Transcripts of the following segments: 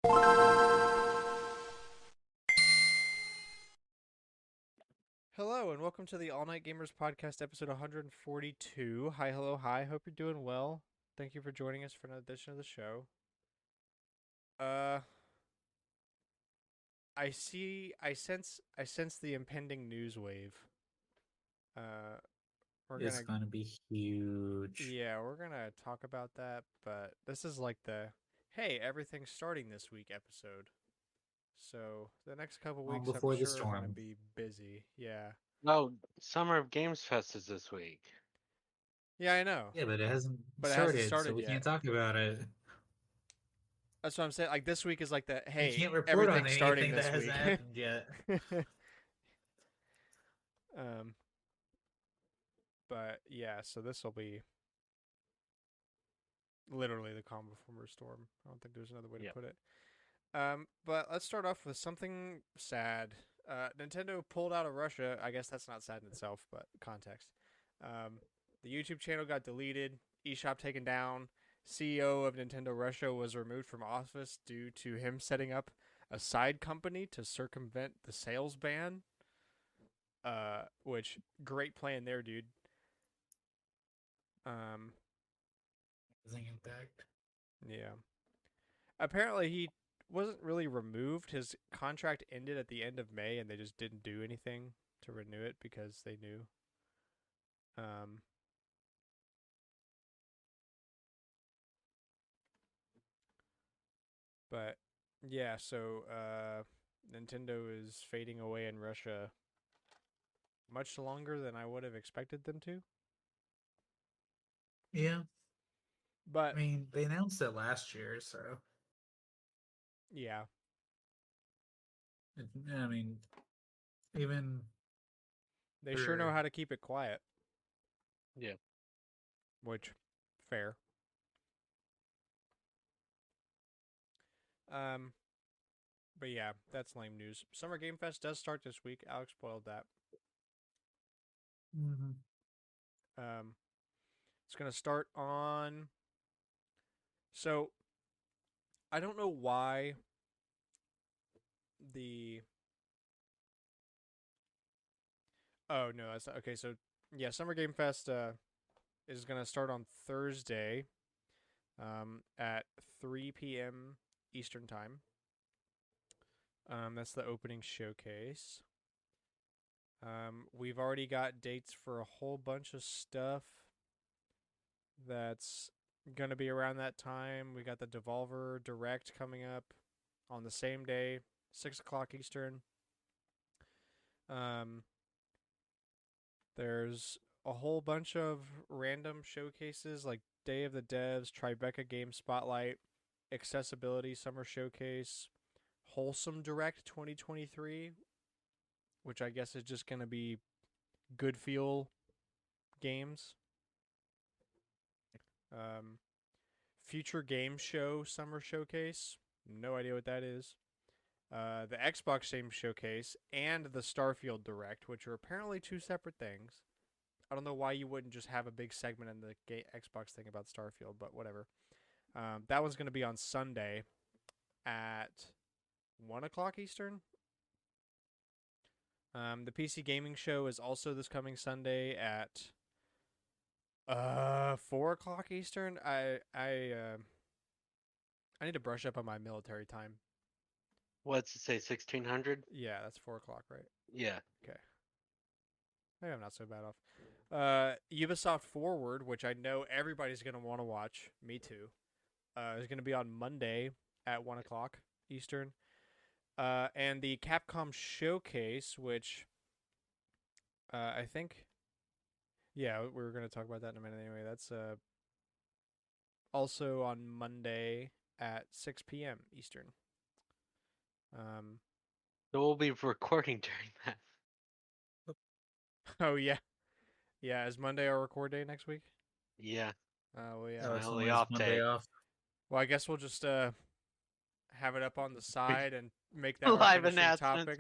Hello and welcome to the All Night Gamers Podcast, episode 142. Hi, hello, hi. Hope you're doing well. Thank you for joining us for another edition of the show. Uh, I sense the impending news wave. Uh, we're It's gonna, going to be huge. yeah, we're gonna talk about that. But this is like the, hey, everything's starting this week episode. So the next couple All weeks, I'm before the sure, are gonna storm. be busy. Yeah, Oh, Summer of Games Fest is this week. yeah, I know, Yeah, but it hasn't but it hasn't started, so started we yet. can't talk about it. That's what I'm saying. Like this week is like the We hey, can't report on everything's starting anything that this hasn't week. happened yet. um, but yeah, so this will be literally the calm before a storm. I don't think there's another way to Yep. put it. But let's start off with something sad. Nintendo pulled out of Russia. I guess that's not sad in itself, but context. The YouTube channel got deleted. eShop taken down. CEO of Nintendo Russia was removed from office due to him setting up a side company to circumvent the sales ban. Which great plan there, dude. Impact. Yeah. Apparently he wasn't really removed. His contract ended at the end of May, and they just didn't do anything to renew it because they knew. But yeah, so Nintendo is fading away in Russia much longer than I would have expected them to. Yeah, But I mean, they announced it last year, so. yeah, I mean, even. they sure know how to keep it quiet. Yeah. Which, fair. But yeah, that's lame news. Summer Game Fest does start this week. Alex spoiled that. Mm-hmm. It's gonna start on. So, I don't know why the. Oh no, that's okay. So yeah, Summer Game Fest is gonna start on Thursday, at 3 p.m. Eastern time. That's the opening showcase. We've already got dates for a whole bunch of stuff that's gonna be around that time. We got the Devolver Direct coming up on the same day, 6 o'clock Eastern. There's a whole bunch of random showcases like Day of the Devs, Tribeca Game Spotlight, Accessibility Summer Showcase, Wholesome Direct 2023, which I guess is just going to be good feel games. Future Game Show Summer Showcase, no idea what that is. The Xbox Game Showcase and the Starfield Direct, which are apparently two separate things. I don't know why you wouldn't just have a big segment in the Xbox thing about Starfield, but whatever. That one's going to be on Sunday at 1 o'clock Eastern. The PC Gaming Show is also this coming Sunday at 4 o'clock Eastern. I need to brush up on my military time. What's it say, 1600? Yeah, that's 4 o'clock, right? Yeah. Okay. Maybe I'm not so bad off. Ubisoft Forward, which I know everybody's going to want to watch, me too, is going to be on Monday at 1 o'clock Eastern. And the Capcom Showcase, which I think, yeah, we were going to talk about that in a minute anyway. That's also on Monday at 6 p.m. Eastern. So we'll be recording during that. Oh, yeah. Yeah, is Monday our record day next week? Yeah. Well, yeah. So It's my only only off Monday day. off. Well, I guess we'll just have it up on the side and make that Live our finishing topic.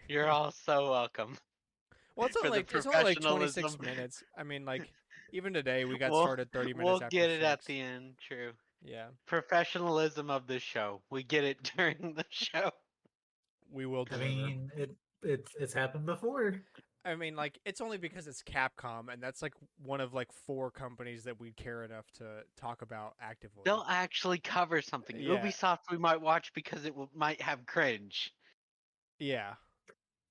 You're all so welcome. Well, it's For only the it's only like 26 professionalism. minutes. I mean, like even today we got We'll- started 30 minutes We'll after get it at 6. the end. True. Yeah, Professionalism of the show. We get it during the show. we will I deliver. mean, it's happened before. I mean, like, it's only because it's Capcom, and that's like one of like 4 companies that we care enough to talk about actively. They'll actually cover something. Yeah. Ubisoft we might watch because it might have cringe. Yeah,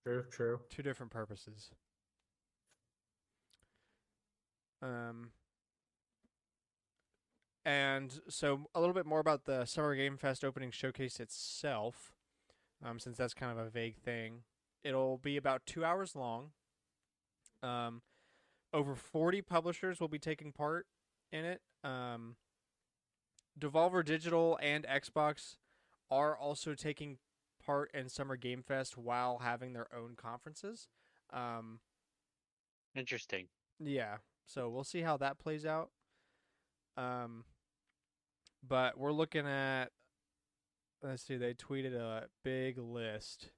True. 2 different purposes. Um, and so a little bit more about the Summer Game Fest opening showcase itself, since that's kind of a vague thing. It'll be about 2 hours long. Um, over 40 publishers will be taking part in it. Devolver Digital and Xbox are also taking part in Summer Game Fest while having their own conferences. Um, Interesting. yeah, so we'll see how that plays out. But we're looking at, let's see, they tweeted a big list.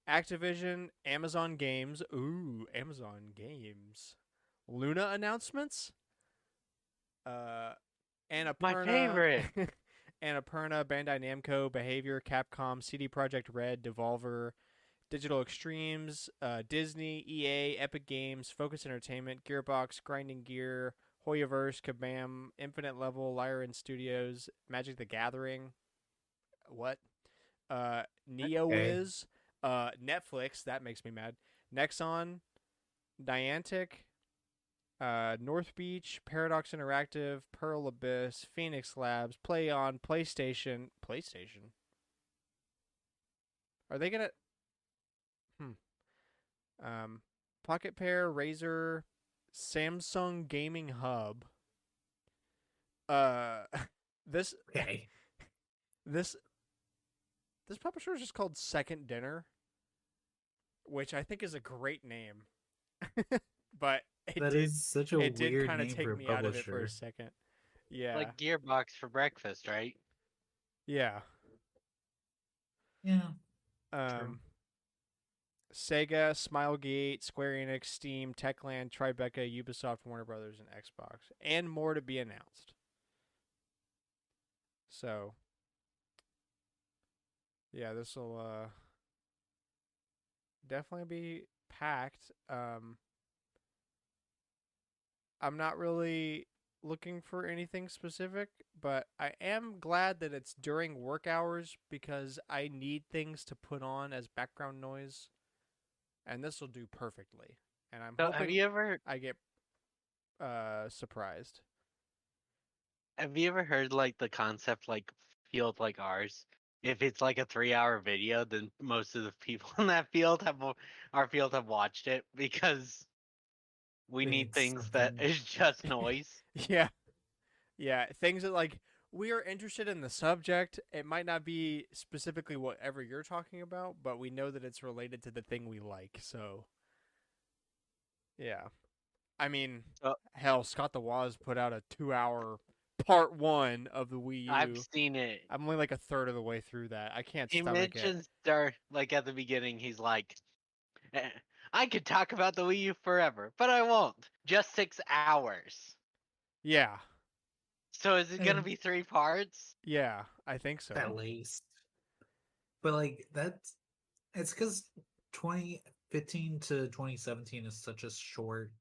Activision, Amazon Games, Amazon Games, Luna announcements, uh, My Annapurna, favorite. Annapurna, Bandai Namco, Behavior, Capcom, CD Projekt Red, Devolver, Digital Extremes, Disney, EA, Epic Games, Focus Entertainment, Gearbox, Grinding Gear, Hoyaverse, Kabam, Infinite Level, Lyran Studios, Magic the Gathering, what? Okay. NeoWiz, Netflix, that makes me mad. Nexon, Niantic, North Beach, Paradox Interactive, Pearl Abyss, Phoenix Labs, PlayOn, PlayStation. PlayStation? Are they gonna? Hmm. Pocket Pair, Razer, Samsung Gaming Hub. Uh, this Okay. this this publisher is just called Second Dinner, which I think is a great name. But That is such a it did weird kind of name for take a me out of it for a publisher. second. Yeah. Like Gearbox for breakfast, right? Yeah. Yeah. True. Um Sega, Smilegate, Square Enix, Steam, Techland, Tribeca, Ubisoft, Warner Brothers, and Xbox, and more to be announced. So, yeah, this will definitely be packed. I'm not really looking for anything specific, but I am glad that it's during work hours because I need things to put on as background noise, and this will do perfectly. And I'm So have hoping you ever I get surprised. have you ever heard like the concept like field like ours? If it's like a 3-hour video, then most of the people in that field our field have watched it because we They need need things that something. is just noise. Yeah, yeah, things that like we are interested in the subject. It might not be specifically whatever you're talking about, but we know that it's related to the thing we like. So, yeah. I mean, So hell, Scott the Woz put out a 2-hour part 1 of the Wii I've U. seen it. I'm only like a third of the way through that. I can't He stomach it. mentions there like at the beginning, he's like, "Eh, I could talk about the Wii U forever, but I won't. Just 6 hours. Yeah. So is it gonna And be 3 parts? Yeah, I think so. at least. But like it's because 2015 to 2017 is such a short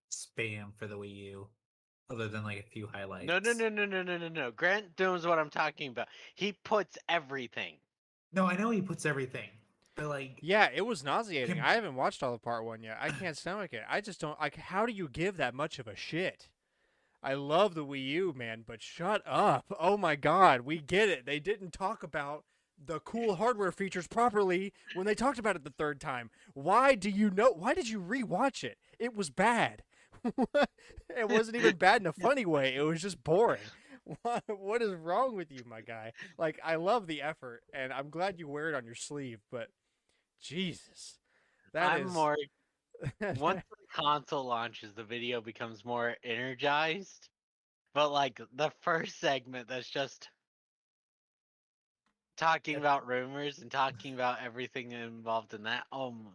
span for the Wii U, other than like a few highlights. No. Grant knows what I'm talking about. He puts everything. No, I know he puts everything, but like Yeah, it was nauseating. him, I haven't watched all of part 1 yet. I can't stomach it. I just don't like how do you give that much of a shit? I love the Wii U, man, but shut up. Oh my god, we get it. They didn't talk about the cool hardware features properly when they talked about it the third time. Why do you know? Why did you rewatch it? It was bad. It wasn't even bad in a funny way. It was just boring. What is wrong with you, my guy? Like, I love the effort, and I'm glad you wear it on your sleeve, but Jesus, that I'm is. more once the console launches, the video becomes more energized. But like the first segment that's just talking about rumors and talking about everything involved in that. Oh my,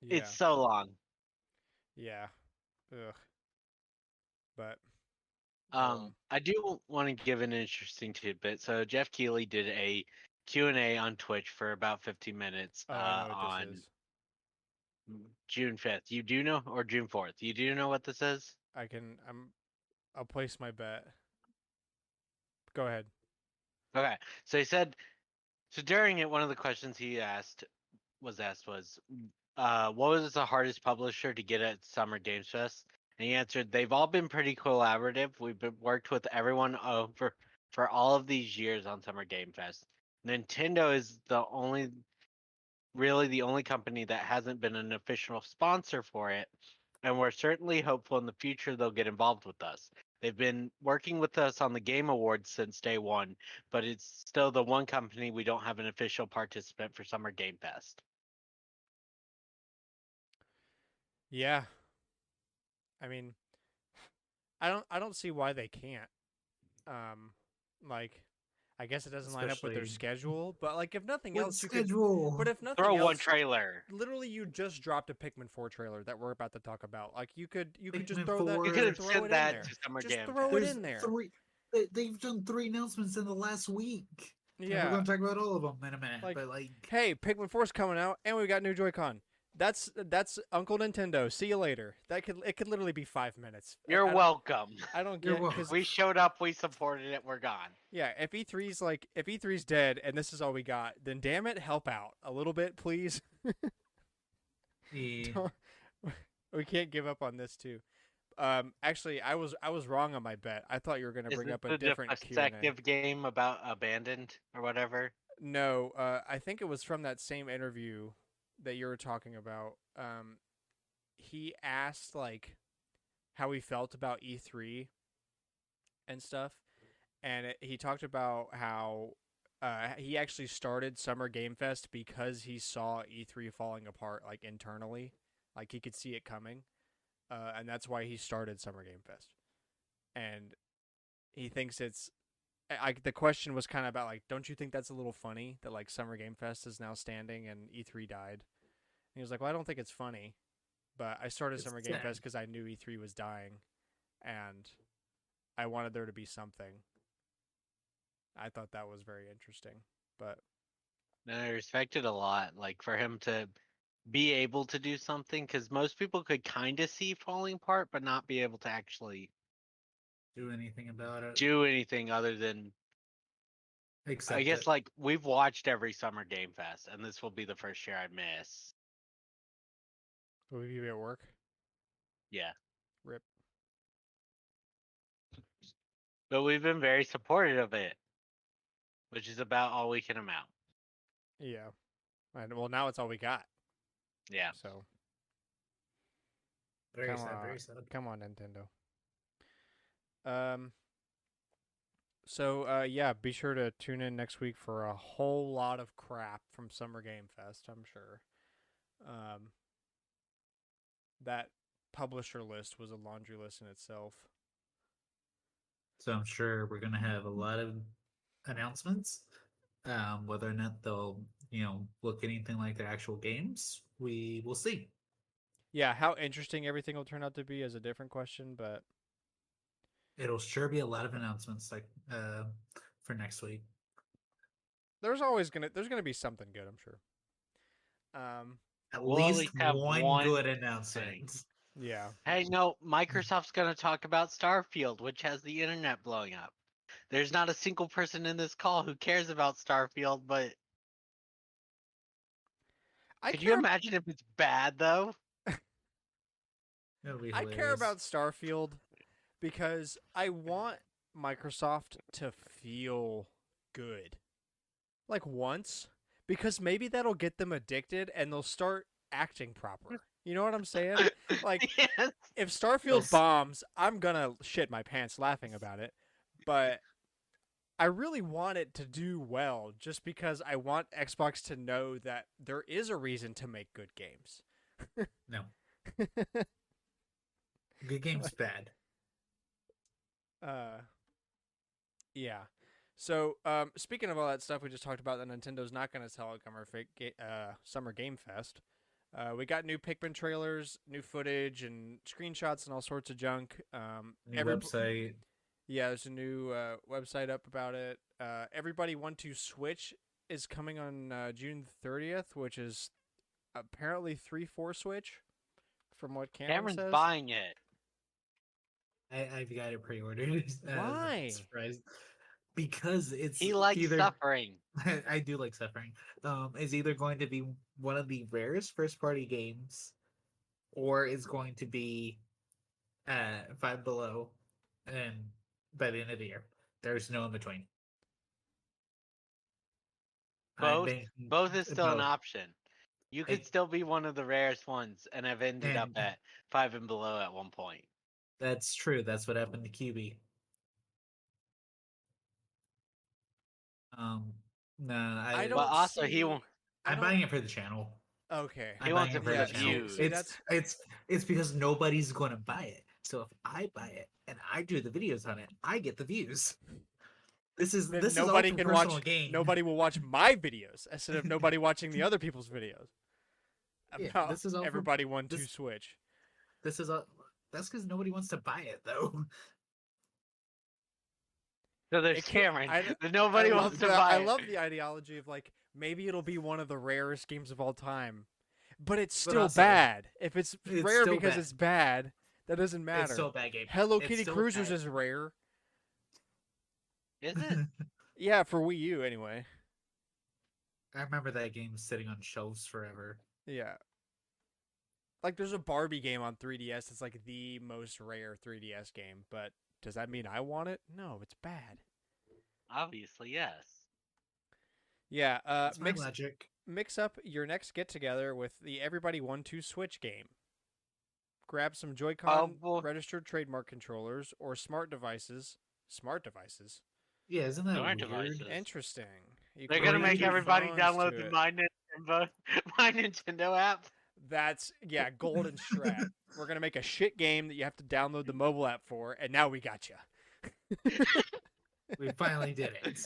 it's Yeah, so long. yeah. Ugh. But I do want to give an interesting tidbit. So Jeff Keighley did a Q&A on Twitch for about 15 minutes Oh, I know what on this is. June 5th. You do know, or June 4th? You do know what this is? I'll place my bet. Go ahead. Okay. So he said, so during it, one of the questions he was, what was the hardest publisher to get at Summer Games Fest? And he answered, they've all been pretty collaborative. Worked with everyone for all of these years on Summer Game Fest. Nintendo is really the only company that hasn't been an official sponsor for it, and we're certainly hopeful in the future they'll get involved with us. They've been working with us on the Game Awards since day one, but it's still the one company we don't have an official participant for Summer Game Fest. Yeah. I mean, I don't see why they can't. Like, I guess it doesn't line up with their Especially schedule, but like if nothing with else, you could. schedule. But if nothing Throw one else, trailer. literally, you just dropped a Pikmin 4 trailer that we're about to talk about. Like, you could just Pikmin throw that. 4. You Just could have throw it sent in that there. to Summer Just Game throw Fest. it in there. They've done 3 announcements in the last week. And we're Yeah. going to talk about all of them in a minute. Like, but like, hey, Pikmin 4's coming out, and we got new Joy-Con. That's Uncle Nintendo. See you later. It could literally be 5 minutes. You're welcome. I don't You're get welcome. because We showed up, we supported it, we're gone. yeah, if E3's dead and this is all we got, then damn it, help out a little bit, please. yeah. Don't- we can't give up on this too. Actually, I was wrong on my bet. I thought you were going to Is bring it up a the different Q&A. effective game about abandoned or whatever? No, I think it was from that same interview that you were talking about. He asked like how he felt about E3 and stuff, and he talked about how he actually started Summer Game Fest because he saw E3 falling apart like internally, like he could see it coming, and that's why he started Summer Game Fest. And he thinks it's like the question was kind of about like, don't you think that's a little funny that like Summer Game Fest is now standing and E3 died? And he was like, well, I don't think it's funny, but I started It's Summer Game sad. Fest because I knew E3 was dying, and I wanted there to be something. I thought that was very interesting, but And I respect it a lot. Like for him to be able to do something, because most people could kind of see falling apart, but not be able to actually Do anything about it. do anything other than. Accept I guess it. like we've watched every Summer Game Fest, and this will be the first year I miss. will you be at work? Yeah, Rip. but we've been very supportive of it, which is about all we can amount. Yeah. And well, now it's all we got. Yeah. So Very come sad. on, Very sad. come on, Nintendo. So yeah, be sure to tune in next week for a whole lot of crap from Summer Game Fest, I'm sure. That publisher list was a laundry list in itself. So I'm sure we're gonna have a lot of announcements. Whether or not they'll, look anything like their actual games, we will see. Yeah, how interesting everything will turn out to be is a different question, but It'll sure be a lot of announcements like for next week. there's gonna be something good, I'm sure. At We'll at least least have one good one announcement. Yeah. Hey, no, Microsoft's going to talk about Starfield, which has the internet blowing up. There's not a single person in this call who cares about Starfield, but could you imagine if it's bad, though? It'll be I hilarious. care about Starfield because I want Microsoft to feel good. Like once. Because maybe that'll get them addicted and they'll start acting proper. You know what I'm saying? Like, Yes. if Starfield bombs, I'm gonna shit my pants laughing about it. But I really want it to do well just because I want Xbox to know that there is a reason to make good games. No. Good game's bad. Yeah. So, speaking of all that stuff we just talked about, that Nintendo's not going to sell at Summer Game Fest. We got new Pikmin trailers, new footage, and screenshots, and all sorts of junk. New website. Yeah, there's a new website up about it. Everybody Want to Switch is coming on June 30th, which is apparently 3-4 Switch, from what Cameron Cameron's says. buying it. I've got it pre-ordered. Why? Surprise. Because it's He likes either suffering. I do like suffering. Is either going to be one of the rarest first-party games, or it's going to be Five Below, and by the end of the year, there's no in between. I'm Both banking both is still an both, option. You could Like, still be one of the rarest ones and have ended up and at 5 and below at one point. that's true. That's what happened to QB. Um, no, I But don't also he see. I I'm don't. buying it for the channel. Okay. He I'm wants buying it it for for the the Yeah. channel. views. See, that's It's because nobody's going to buy it. So if I buy it and I do the videos on it, I get the views. then This is all nobody for can personal watch. gain. Nobody will watch my videos instead of nobody watching the other people's videos Yeah, about this is all for everybody Want to this. Switch. This is all. That's because nobody wants to buy it though. So there's It could. Cameron. I, Nobody wants to buy I it. love the ideology of like maybe it'll be one of the rarest games of all time, but it's But still also, bad. If it's it's rare still because bad. it's bad, that doesn't It's matter. still a bad game. Hello It's Kitty still Cruisers bad. is rare. Is it? Yeah, for Wii U anyway. I remember that game sitting on shelves forever. Yeah. Like there's a Barbie game on 3DS that's like the most rare 3DS game, but does that mean I want it? No, it's bad. Obviously, yes. Yeah, That's my logic. mix up your next get together with the Everybody 1-2 Switch game. Grab some Joy-Con Well, registered trademark controllers or smart devices. Smart devices. Yeah, isn't that smart weird? devices. Interesting. You They're can gonna Or you make connect your could- everybody phones download to the it. My Nintendo app. That's Golden Strat. We're gonna make a shit game that you have to download the mobile app for, and now we got you. We finally did it.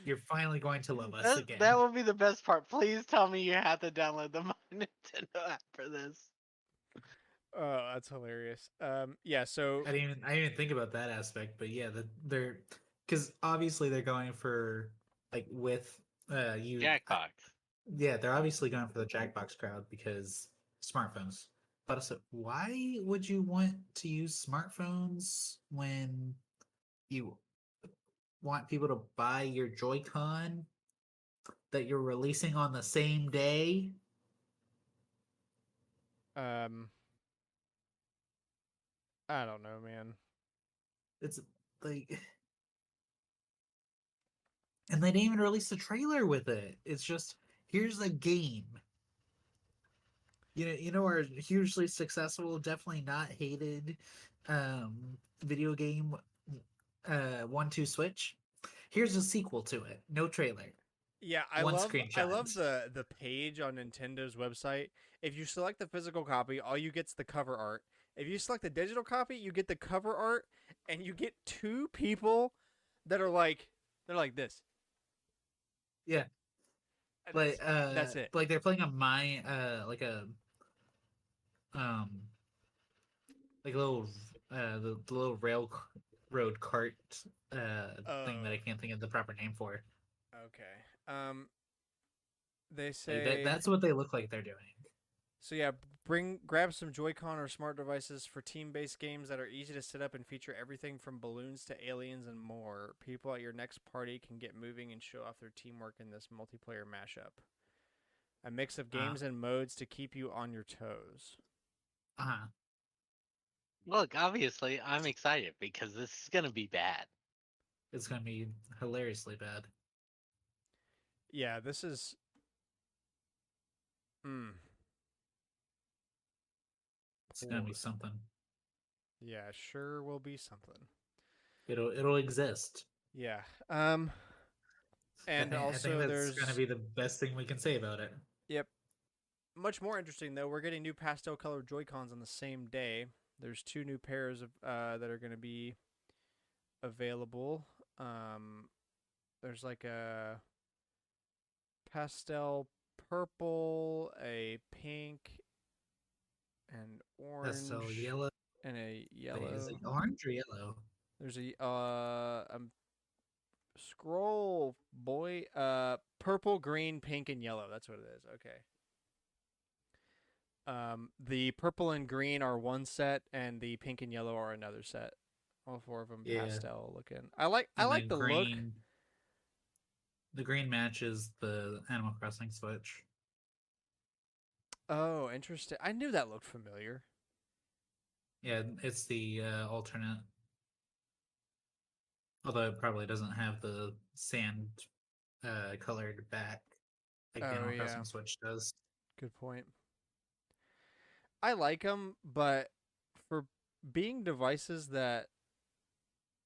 You're finally going to love us again. That will be the best part. Please tell me you have to download the My Nintendo app for this. Oh, that's hilarious. Yeah. So I didn't even think about that aspect, but yeah, they're because obviously they're going for like with Jackbox. yeah, they're obviously going for the Jackbox crowd because smartphones. But also, why would you want to use smartphones when you want people to buy your Joy-Con that you're releasing on the same day? um, I don't know, man. It's like, and they didn't even release a trailer with it. It's just here's a game. Our hugely successful, definitely not hated, video game, 1-2 Switch. Here's a sequel to it. No trailer. Yeah, One I love screenshot. the page on Nintendo's website. If you select the physical copy, all you get's the cover art. If you select the digital copy, you get the cover art, and you get two people that are like this. Yeah, And like that's it. like they're playing a mine, like a um, like a little the little railroad cart thing that I can't think of the proper name for. Okay. They Like say that's what they look like they're doing. so. Yeah, grab some Joy-Con or smart devices for team-based games that are easy to set up and feature everything from balloons to aliens and more. People at your next party can get moving and show off their teamwork in this multiplayer mashup. A mix of games and modes to keep you on your toes. Uh-huh. Look, obviously, I'm excited because this is gonna be bad. It's gonna be hilariously bad. Yeah, this is. Hmm. It's gonna be Ooh. something. Yeah, sure will be something. It'll exist. Yeah. I And think also that's gonna there's. be the best thing we can say about it. Yep. Much more interesting though, we're getting new pastel colored Joy-Cons on the same day. There's two new pairs of that are going to be available. There's like a pastel purple, a pink, and orange. Pastel yellow. and a Wait, yellow. is it orange or yellow? There's a scroll boy. Purple, green, pink, and yellow. That's what it is. Okay. The purple and green are one set, and the pink and yellow are another set. All four of them Yeah. pastel looking. I like And the look. The green matches the Animal Crossing Switch. Oh, interesting. I knew that looked familiar. Yeah, it's the alternate. Although it probably doesn't have the sand colored back like the Oh Animal yeah, Crossing Switch does. good point. I like them, but for being devices that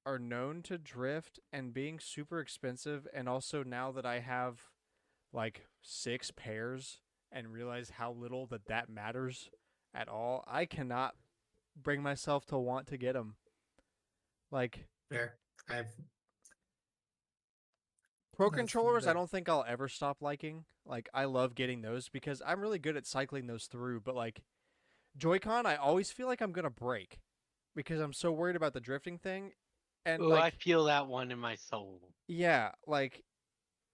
are known to drift and being super expensive, and also now that I have like 6 pairs and realize how little that matters at all, I cannot bring myself to want to get them. Like Fair. I've pro that's controllers, I that don't think I'll ever stop liking. Like I love getting those because I'm really good at cycling those through, but like Joy-Con, I always feel like I'm going to break because I'm so worried about the drifting thing. And Oh, I like feel that one in my soul. yeah, like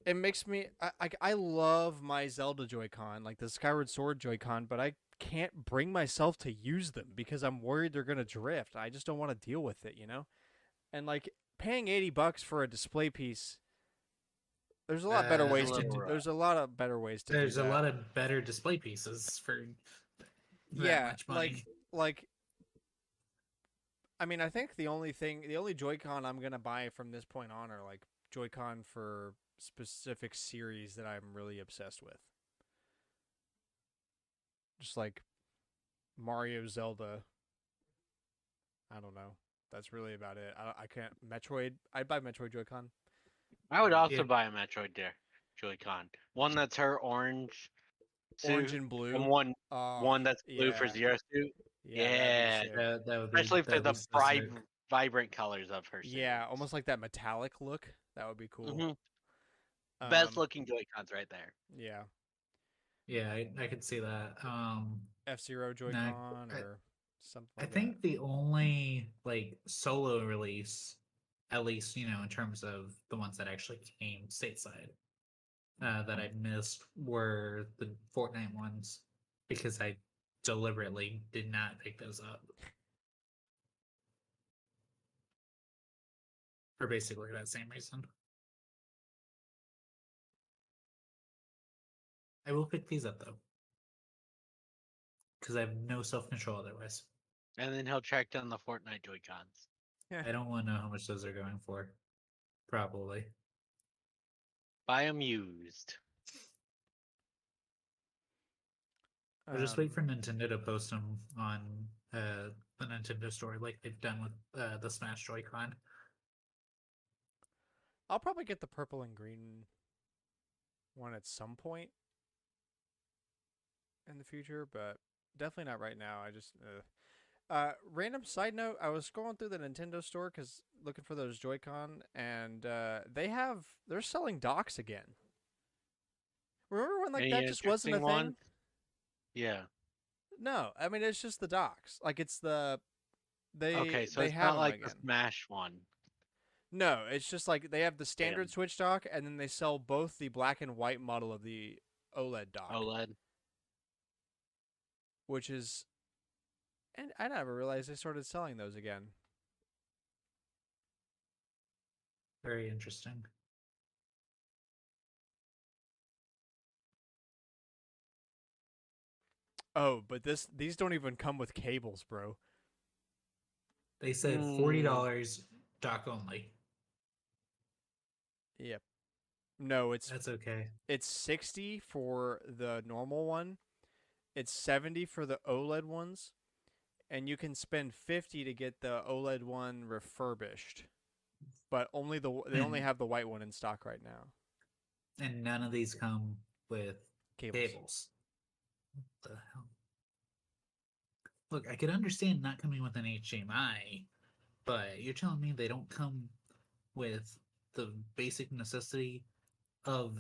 it makes me I love my Zelda Joy-Con, like the Skyward Sword Joy-Con, but I can't bring myself to use them because I'm worried they're going to drift. I just don't want to deal with it, you know? And like paying $80 for a display piece, there's a lot better It's a ways I to little can. do, rough. there's a lot of better ways to do There's a that. lot of better display pieces for that Yeah, much money. like I mean, I think the only Joy-Con I'm going to buy from this point on are like Joy-Con for specific series that I'm really obsessed with. Just like Mario, Zelda. I don't know. That's really about it. I can't. Metroid. I'd buy Metroid Joy-Con. I would also Yeah, buy a Metroid Joy-Con. One that's her orange Orange suit, and and blue. one Oh, that's blue for yeah. Zero suit. Yeah, that'd be Yeah, sick. especially for that would be the so sick. vibrant colors of her suit. Yeah, almost like that metallic look. That would be cool. Hmm Best Um, looking Joy-Cons right there. yeah. Yeah, I could see that. F-Zero Nah, Joy-Con or something I like that. think the only like solo release, at least in terms of the ones that actually came stateside, that I missed were the Fortnite ones because I deliberately did not pick those up for basically that same reason. I will pick these up though because I have no self control otherwise. And then he'll track down the Fortnite Joy-Cons. Yeah. I don't want to know how much those are going for. Probably. Buy them used. Or just wait for Um, Nintendo to post them on the Nintendo store like they've done with the Smash Joy-Con. I'll probably get the purple and green one at some point in the future, but definitely not right now. I just random side note, I was scrolling through the Nintendo store cuz looking for those Joy-Con and they're selling docks again. Remember when like Any that just wasn't a interesting ones? thing? Yeah. No, I mean it's just the docks. Like it's the Okay, so they it's have not them like the again. Smash one. No, it's just like they have the standard Damn. Switch dock and then they sell both the black and white model of the OLED dock, OLED. which is and I never realized they started selling those again. Very interesting. Oh, but these don't even come with cables, bro. They said Mm, $40 dock only. Yep. No, That's okay. it's 60 for the normal one. It's 70 for the OLED ones, and you can spend 50 to get the OLED one refurbished. But they only And have the white one in stock right now. and none of these come with Cables. cables. What the hell? Look, I could understand not coming with an HDMI, but you're telling me they don't come with the basic necessity of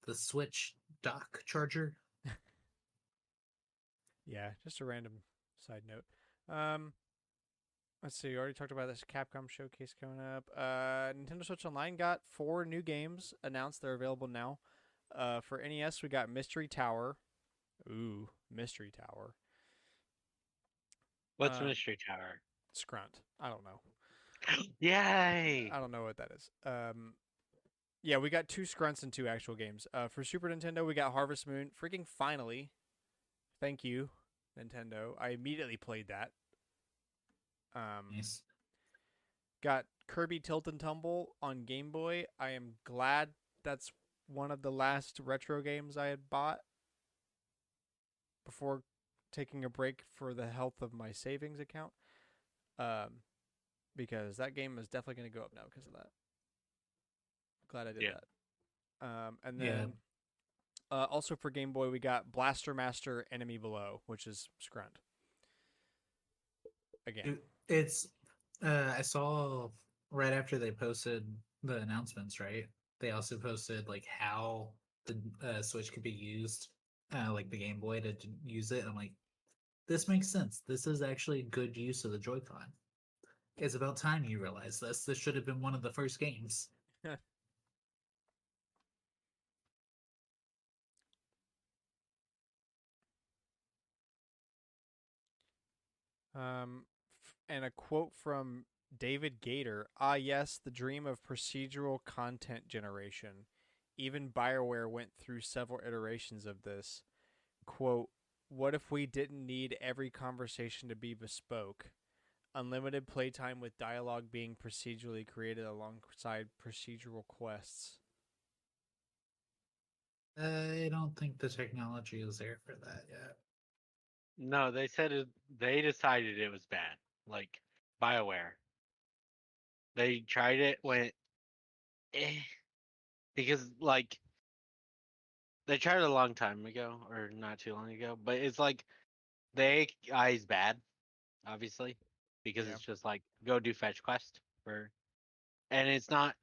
the Switch dock charger? Yeah, just a random side note. Um Let's see. We already talked about this Capcom showcase coming up. Nintendo Switch Online got 4 new games announced. They're available now. For NES, we got Mystery Tower. Ooh, Mystery Tower. What's Um, Mystery Tower? Scrunt. I don't know. Yay! I don't know what that is. Yeah, we got 2 Scrunts and 2 actual games. For Super Nintendo, we got Harvest Moon. Freaking finally. Thank you, Nintendo. I immediately played that. Nice. Got Kirby Tilt and Tumble on Game Boy. I am glad that's one of the last retro games I had bought before taking a break for the health of my savings account. Because that game is definitely going to go up now because of that. Glad I did Yeah. that. And Yeah. then also for Game Boy, we got Blaster Master Enemy Below, which is Scrunt. Again. It's I saw right after they posted the announcements, right? They also posted like how the Switch could be used, like the Game Boy to use it. I'm like, this makes sense. This is actually good use of the Joy-Con. It's about time you realize this. This should have been one of the first games. And a quote from David Gator. Ah, yes, the dream of procedural content generation. Even BioWare went through several iterations of this. Quote, what if we didn't need every conversation to be bespoke? Unlimited playtime with dialogue being procedurally created alongside procedural quests. I don't think the technology is there for that yet. No, they said they decided it was bad. Like BioWare. They tried it, went because like they tried it a long time ago or not too long ago, but it's like the AI is bad, obviously, because Yeah. it's just like go do fetch quest for, and it's not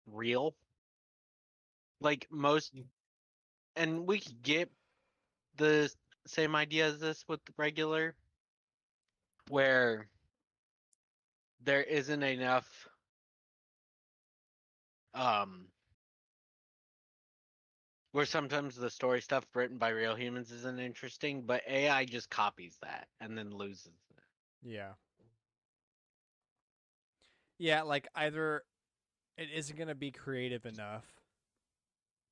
real. Like most, and we could get the same idea as this with regular, where there isn't enough um where sometimes the story stuff written by real humans isn't interesting, but AI just copies that and then loses it. Yeah. Yeah, like either it isn't going to be creative enough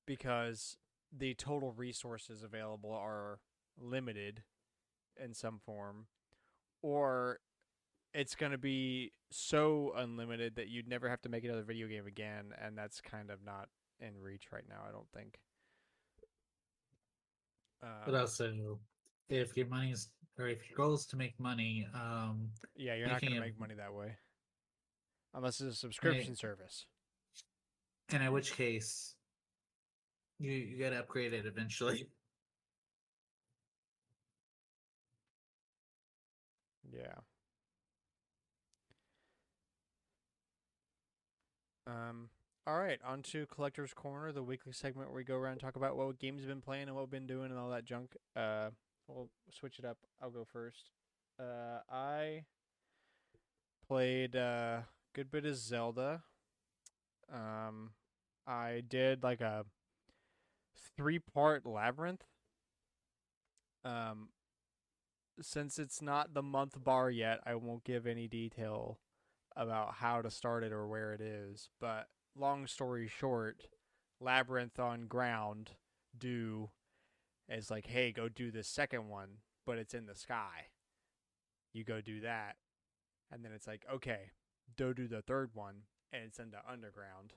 because the total resources available are limited in some form, or it's going to be so unlimited that you'd never have to make another video game again, and that's kind of not in reach right now, I don't think. But also, if your money's or if your goal is to make money, Yeah, you're not making going to it, make money that way unless it's a and subscription service. in which case you got to upgrade it eventually. Yeah. All right, on to Collector's Corner, the weekly segment where we go around and talk about what games we've been playing and what we've been doing and all that junk. We'll switch it up. I'll go first. I played a good bit of Zelda. Um, I did like a 3-part labyrinth. Um, since it's not the month bar yet, I won't give any detail about how to start it or where it is. But long story short, labyrinth on ground do is like, hey, go do the second one, but it's in the sky. You go do that, and then it's like, okay, go do the third one, and it's in the underground.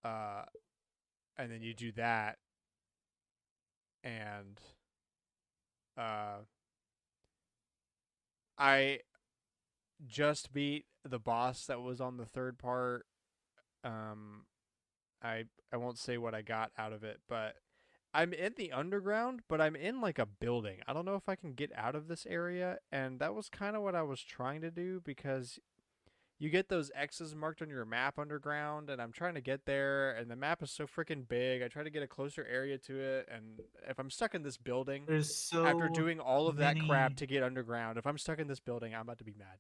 Uh, and then you do that, and uh, I just beat the boss that was on the third part. Um, I won't say what I got out of it, but I'm in the underground, but I'm in like a building. I don't know if I can get out of this area, and that was kind of what I was trying to do because you get those X's marked on your map underground, and I'm trying to get there, and the map is so freaking big. I try to get a closer area to it, and if I'm stuck in this building There's after so doing all of that crap many. to get underground, if I'm stuck in this building, I'm about to be mad.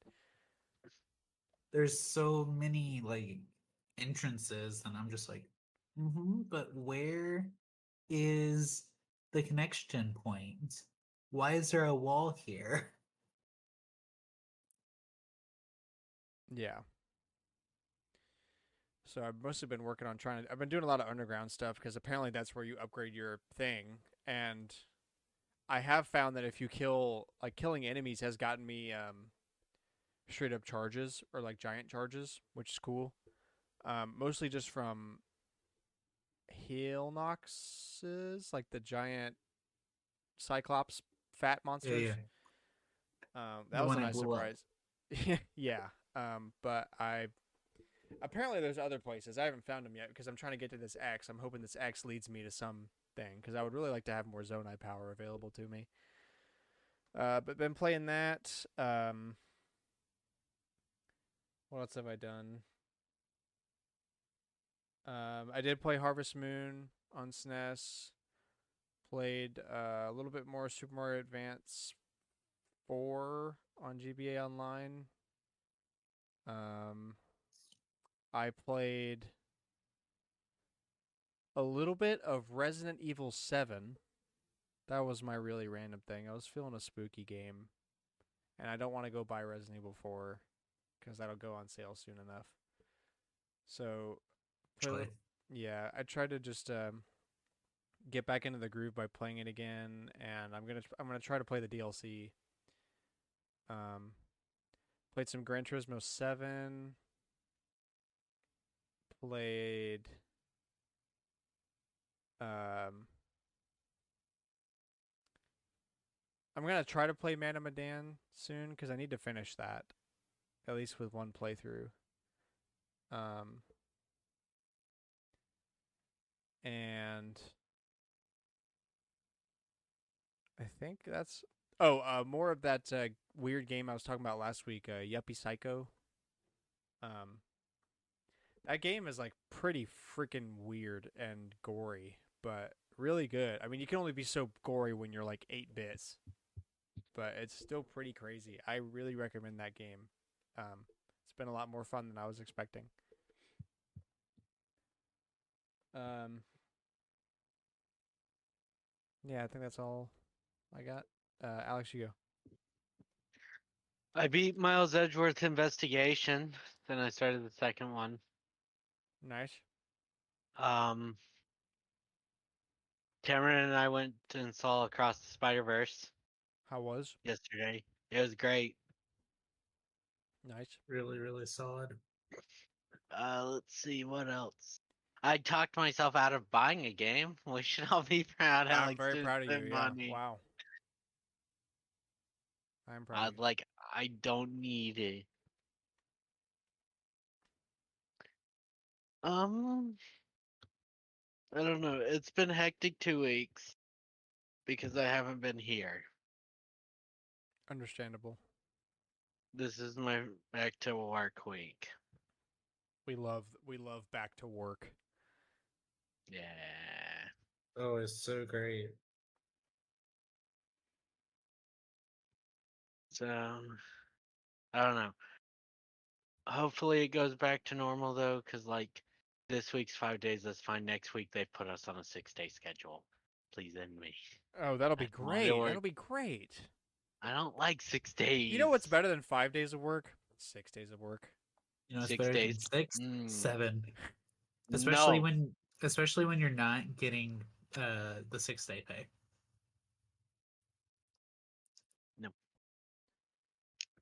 there's so many like entrances, and I'm just like, but where is the connection point? Why is there a wall here? Yeah. So I've mostly been working on trying to. I've been doing a lot of underground stuff because apparently that's where you upgrade your thing. And I have found that if you killing enemies has gotten me straight up charges or like giant charges, which is cool. Mostly just from heel noxes, like the giant cyclops fat Yeah, yeah. monsters. That The was a one I nice blew up. surprise. Yeah. But I apparently there's other places I haven't found them yet because I'm trying to get to this X. I'm hoping this X leads me to some thing because I would really like to have more Zonai power available to me. But been playing that. What else have I done? I did play Harvest Moon on SNES. Played a little bit more Super Mario Advance 4 on GBA Online. Um, I played a little bit of Resident Evil 7. That was my really random thing. I was feeling a spooky game, and I don't want to go buy Resident Evil 4 because that'll go on sale soon enough. So, Actually, yeah, I tried to just get back into the groove by playing it again, and I'm gonna try to play the DLC. Um, Played some Gran Turismo 7. Played um, I'm gonna try to play Man of Medan soon because I need to finish that at least with one playthrough. Um, and I think that's more of that weird game I was talking about last week, Yuppie Psycho. Um, that game is like pretty freaking weird and gory, but really good. I mean, you can only be so gory when you're like 8 bits, but it's still pretty crazy. I really recommend that game. It's been a lot more fun than I was expecting. Um, yeah, I think that's all I got. Alex, you go. I beat Miles Edgeworth Investigation. Then I started the second one. Nice. Um, Cameron and I went and saw Across the Spider-Verse How was? yesterday. It was great. Nice. really, really solid. Let's see what else. I talked myself out of buying a game. We should all be proud, I'm Alex. very Didn't proud of you. spend Yeah. money. Wow. I'm proud I of you. like. I don't need it. Um, I don't know. It's been hectic 2 weeks because I haven't been here. Understandable. This is my back to work week. We love back to work. Yeah. Oh, it's so great. So I don't know. Hopefully it goes back to normal though, because like this week's 5 days, that's fine. Next week they put us on a 6-day schedule. Please end me. Oh, that'll I be don't want to great. work. That'll be great. I don't like six You know what's days. better than 5 days of work? 6 days of work. You know, it's Six better than days. 6, Mm, 7, especially no. when you're not getting the 6-day pay. No.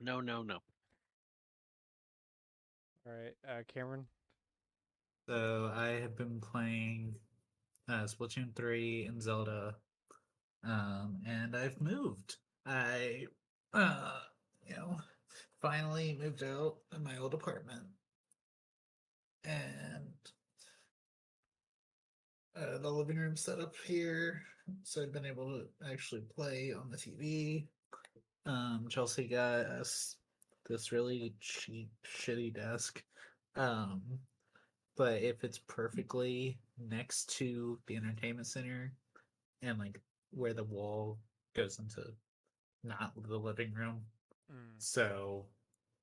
No. No. No. All right, Cameron. So I have been playing Splatoon 3 and Zelda, and I've moved. I, uh, you know, finally moved out of my old apartment, and the living room set up here, so I've been able to actually play on the TV. Chelsea got us this really cheap, shitty desk. Um, but if it's perfectly next to the entertainment center and like where the wall goes into not the living room, Mm. so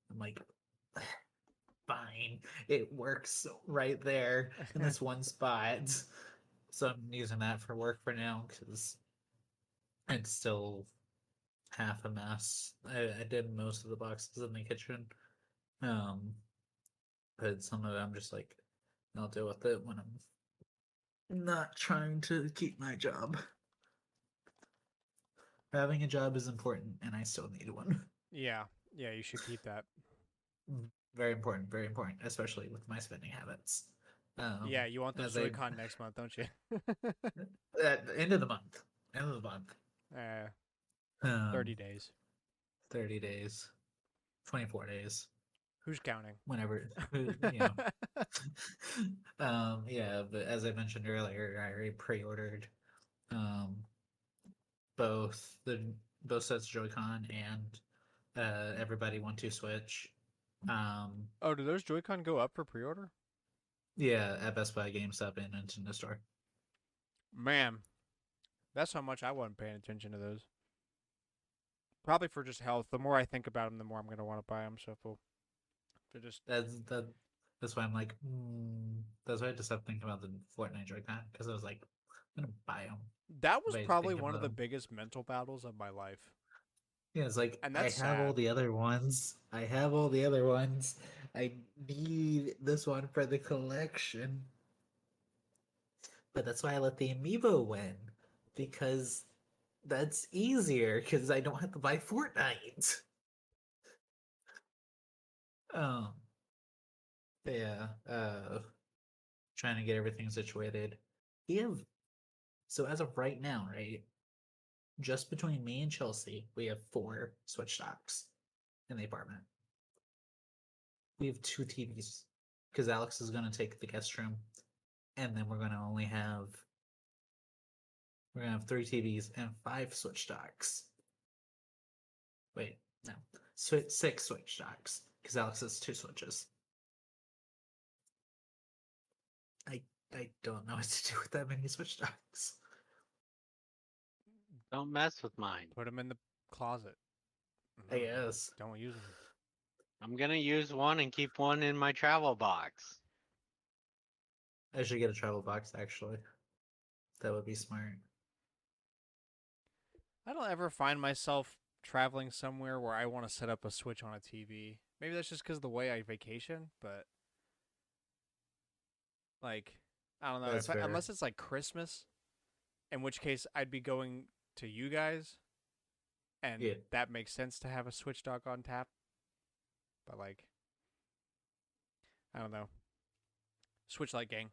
I'm like, fine. It works right there in this one spot. So I'm using that for work for now because it's still half a mess. I did most of the boxes in the kitchen. Um, but some of it I'm just like, I'll deal with it when I'm not trying to keep my job. Having a job is important, and I still need one. Yeah, yeah, you should keep that. Very important, especially with my spending habits. Yeah, you want those As I Joy-Con next month, don't you? at the end of the month, end of the month, uh, um, 30 days. 30 days, 24 days, Who's counting? whenever yeah. But as I mentioned earlier, I already pre-ordered um both the both sets of Joy-Con and Everybody Want to Switch. Oh, do those Joy-Con go up for pre-order? Yeah, at Best Buy, GameStop, and Nintendo Store. Man, that's how much I wasn't paying attention to those. Probably for just health. The more I think about them, the more I'm gonna want to buy them. So if they're just That's why I'm like, that's why I just stopped thinking about the Fortnite Joy-Con because I was like, I'm gonna buy them. that was But I probably think one of about the 'em. biggest mental battles of my life, Yeah, it's like and I that's have all sad. the other ones. I have all the other ones. I need this one for the collection. But that's why I let the amiibo win because that's easier because I don't have to buy Fortnite. Um, yeah. Trying to get everything situated. We have so as of right now, right? Just between me and Chelsea, we have 4 Switch docks in the apartment. We have 2 TVs because Alex is going to take the guest room, and then we're gonna have 3 TVs and 5 Switch docks. Wait, no, 6 Switch docks because Alex has 2 Switches. I I don't know what to do with that many Switch docks. Don't mess with mine. Put them in the closet. I guess Don't use them. I'm gonna use one and keep one in my travel box. I should get a travel box. Actually, that would be smart. I don't ever find myself traveling somewhere where I want to set up a Switch on a TV. Maybe that's just because of the way I vacation, but like, I don't know. That's fair. Unless it's like Christmas, in which case I'd be going to you guys, and Yeah. that makes sense to have a Switch dock on tap. But like, I don't know. Switch Lite gang.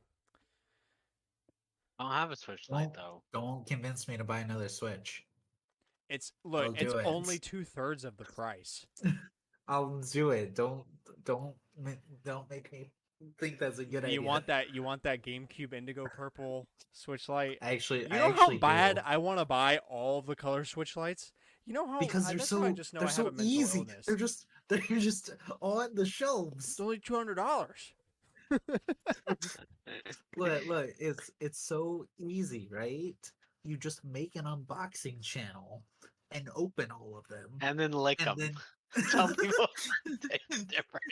I don't have a Switch Lite Don't though. don't convince me to buy another Switch. Look, I'll it's do it. only 2/3 of the price. I'll do it. Don't don't make me think that's a good You idea. want that? You want that GameCube Indigo Purple Switch Lite? I You I know how actually bad do. I want to buy all of the color Switch Lights? You know how Because that's how I just know they're I have a so mental easy. illness. They're just on the It's shelves. only $200. Look, it's so easy, right? You just make an unboxing channel and open all of them, And then lick and them. then Tell people it tastes different.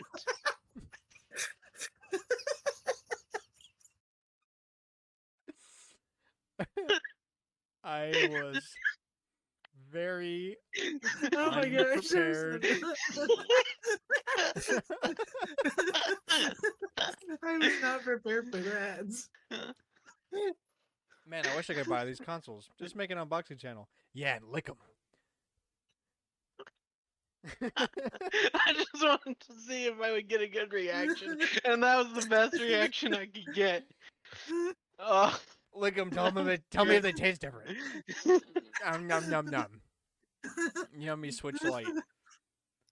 I was very oh my gosh, unprepared. I was not prepared for that. Man, I wish I could buy these consoles. Just make an unboxing channel. Yeah, and lick them. I just wanted to see if I would get a good reaction, and that was the best reaction I could get. Oh, Lick them. Tell me if they taste different. Num num num. Yummy Switch Lite.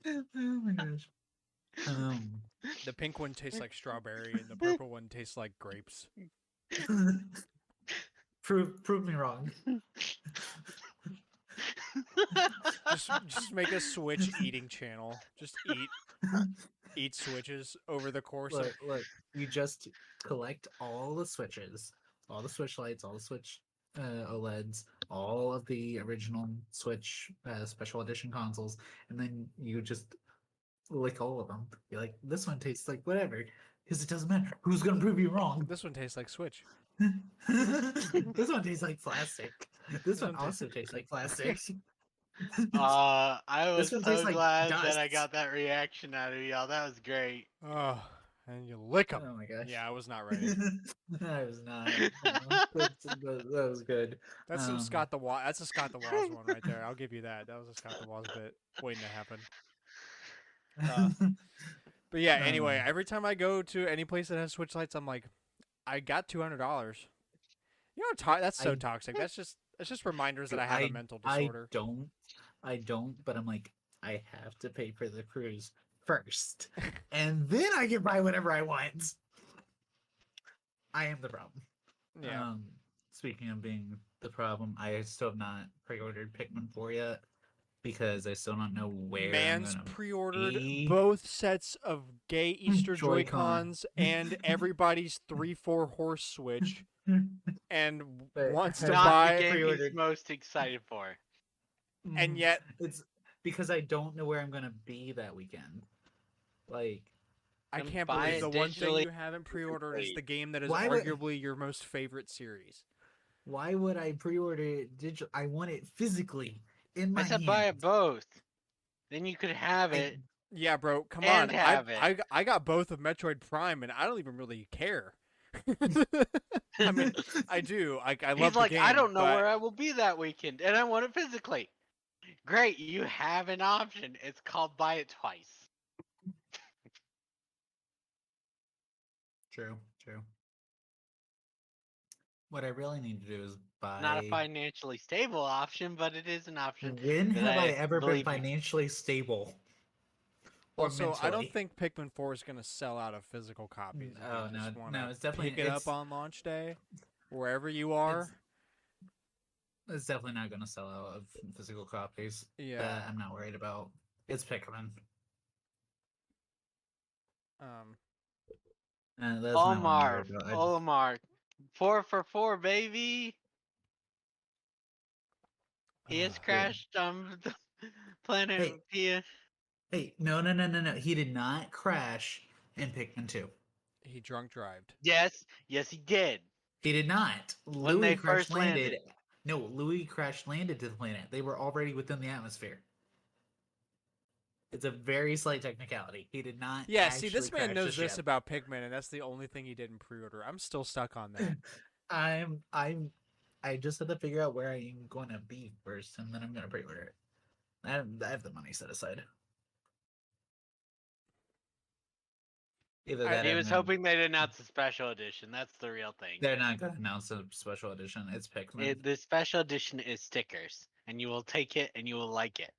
Oh my gosh. The pink one tastes like strawberry, and the purple one tastes like grapes. Prove me wrong. Just make a Switch eating channel. Just eat Switches over the course of. Look, you just collect all the Switches, all the Switch Lights, all the Switch OLEDs, all of the original Switch special edition consoles, and then you just lick all of them. You're like, this one tastes like whatever, because it doesn't matter. Who's gonna prove you wrong? This one tastes like Switch. This one tastes like plastic. This This one one tastes- also tastes like plastic. I This was one tastes so like glad that I dust. got that reaction out of y'all. That was great. Oh, and you lick them. Oh my gosh. Yeah, I was not ready. I was not. That was good. That's some Scott the Waz. That's a Scott the Waz one right there. I'll give you that. That was a Scott the Waz bit waiting to happen. But yeah, anyway, every time I go to any place that has Switch lights, I'm like, I got $200. You know, that's so toxic. That's just reminders that I have a mental disorder. I don't, but I'm like, I have to pay for the cruise first, and then I can buy whatever I want. I am the problem. Yeah. Speaking of being the problem, I still have not pre-ordered Pikmin 4 yet because I still don't know where Man's I'm gonna pre-ordered be. both sets of gay Easter Joy-Con. Joy-Cons and everybody's 3-4 horse Switch, and But wants to have Not buy. the game he's pre-ordered. most excited for. And yet, it's because I don't know where I'm gonna be that weekend. Like, I Then can't buy believe it the one thing digitally. you haven't pre-ordered is the game that is Why would- arguably your most favorite series. why would I pre-order it digital? I want it physically in my I said hand. buy it both. Then you could have I- it. Yeah, bro, come And on. have it. I got both of Metroid Prime, and I don't even really care. I mean, I do. I love He's like, the game. I don't know but where I will be that weekend, and I want it physically. Great, you have an option. It's called buy it twice. True. What I really need to do is buy. Not a financially stable option, but it is an option. When that have I ever been believe me. financially stable? Or Also, I don't mentally? think Pikmin 4 is going to sell out of physical copies. If Oh, you just no, wanna no, it's definitely- pick it up it's- on launch day, wherever you are. It's definitely not going to sell out of physical copies. Yeah. That I'm not worried about. It's Pikmin. That's not what I'm Omar, worried about. Omar, 4 for 4, baby. He has crashed on the planet Hey. Pia. Hey, no. He did not crash in Pikmin 2. He drunk drived. Yes, he did. He did not. When they crash first landed. No, Louis crash landed to the planet. They were already within the atmosphere. It's a very slight technicality. He did not. Yeah, see, this actually man crash knows the this ship. about Pikmin, and that's the only thing he didn't pre-order. I'm still stuck on that. I just had to figure out where I am going to be first, and then I'm going to pre-order it. I have the money set aside. Either that He or was I'm gonna- hoping they'd announce a special edition. That's the real thing. They're not going to announce a special edition. It's Pikmin. The special edition is stickers, and you will take it and you will like it.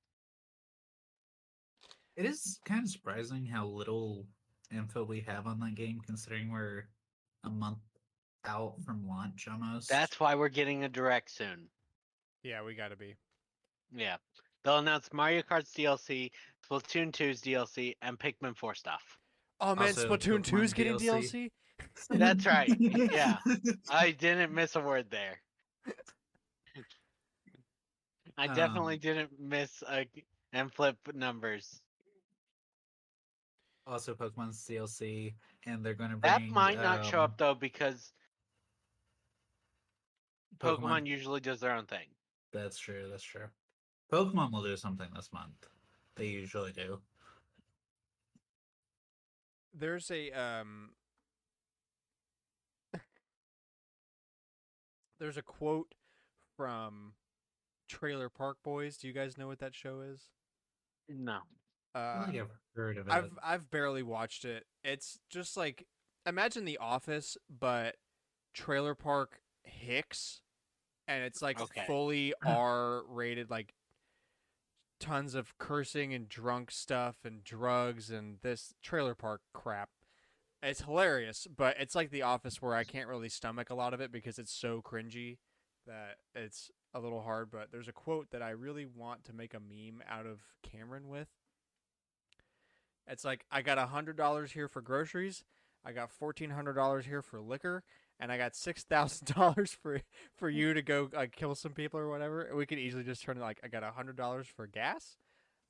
It is kind of surprising how little info we have on that game, considering we're a month out from launch almost. That's why we're getting a direct soon. Yeah, we got to be. Yeah. They'll announce Mario Kart's DLC, Splatoon 2's DLC, and Pikmin 4 stuff. Oh man, Also, Splatoon 2 is Pokemon getting DLC. DLC? That's right. Yeah. I didn't miss a word there. I definitely didn't miss and flip numbers. Also, Pokemon's DLC, and they're going to bring. That might not show up though because Pokemon. Pokemon usually does their own thing. That's true. Pokemon will do something this month. They usually do. There's a there's a quote from Trailer Park Boys. Do you guys know what that show is? No. I think I've heard of it. I've barely watched it. It's just like imagine The Office, but Trailer Park Hicks, and it's like Okay. fully R rated, like tons of cursing and drunk stuff and drugs and this trailer park crap. It's hilarious, but it's like The Office where I can't really stomach a lot of it because it's so cringy that it's a little hard. But there's a quote that I really want to make a meme out of Cameron with. It's like, I got $100 here for groceries, I got $1,400 here for liquor, and I got $6,000 for you to go kill some people or whatever. And we could easily just turn it like, I got $100 for gas,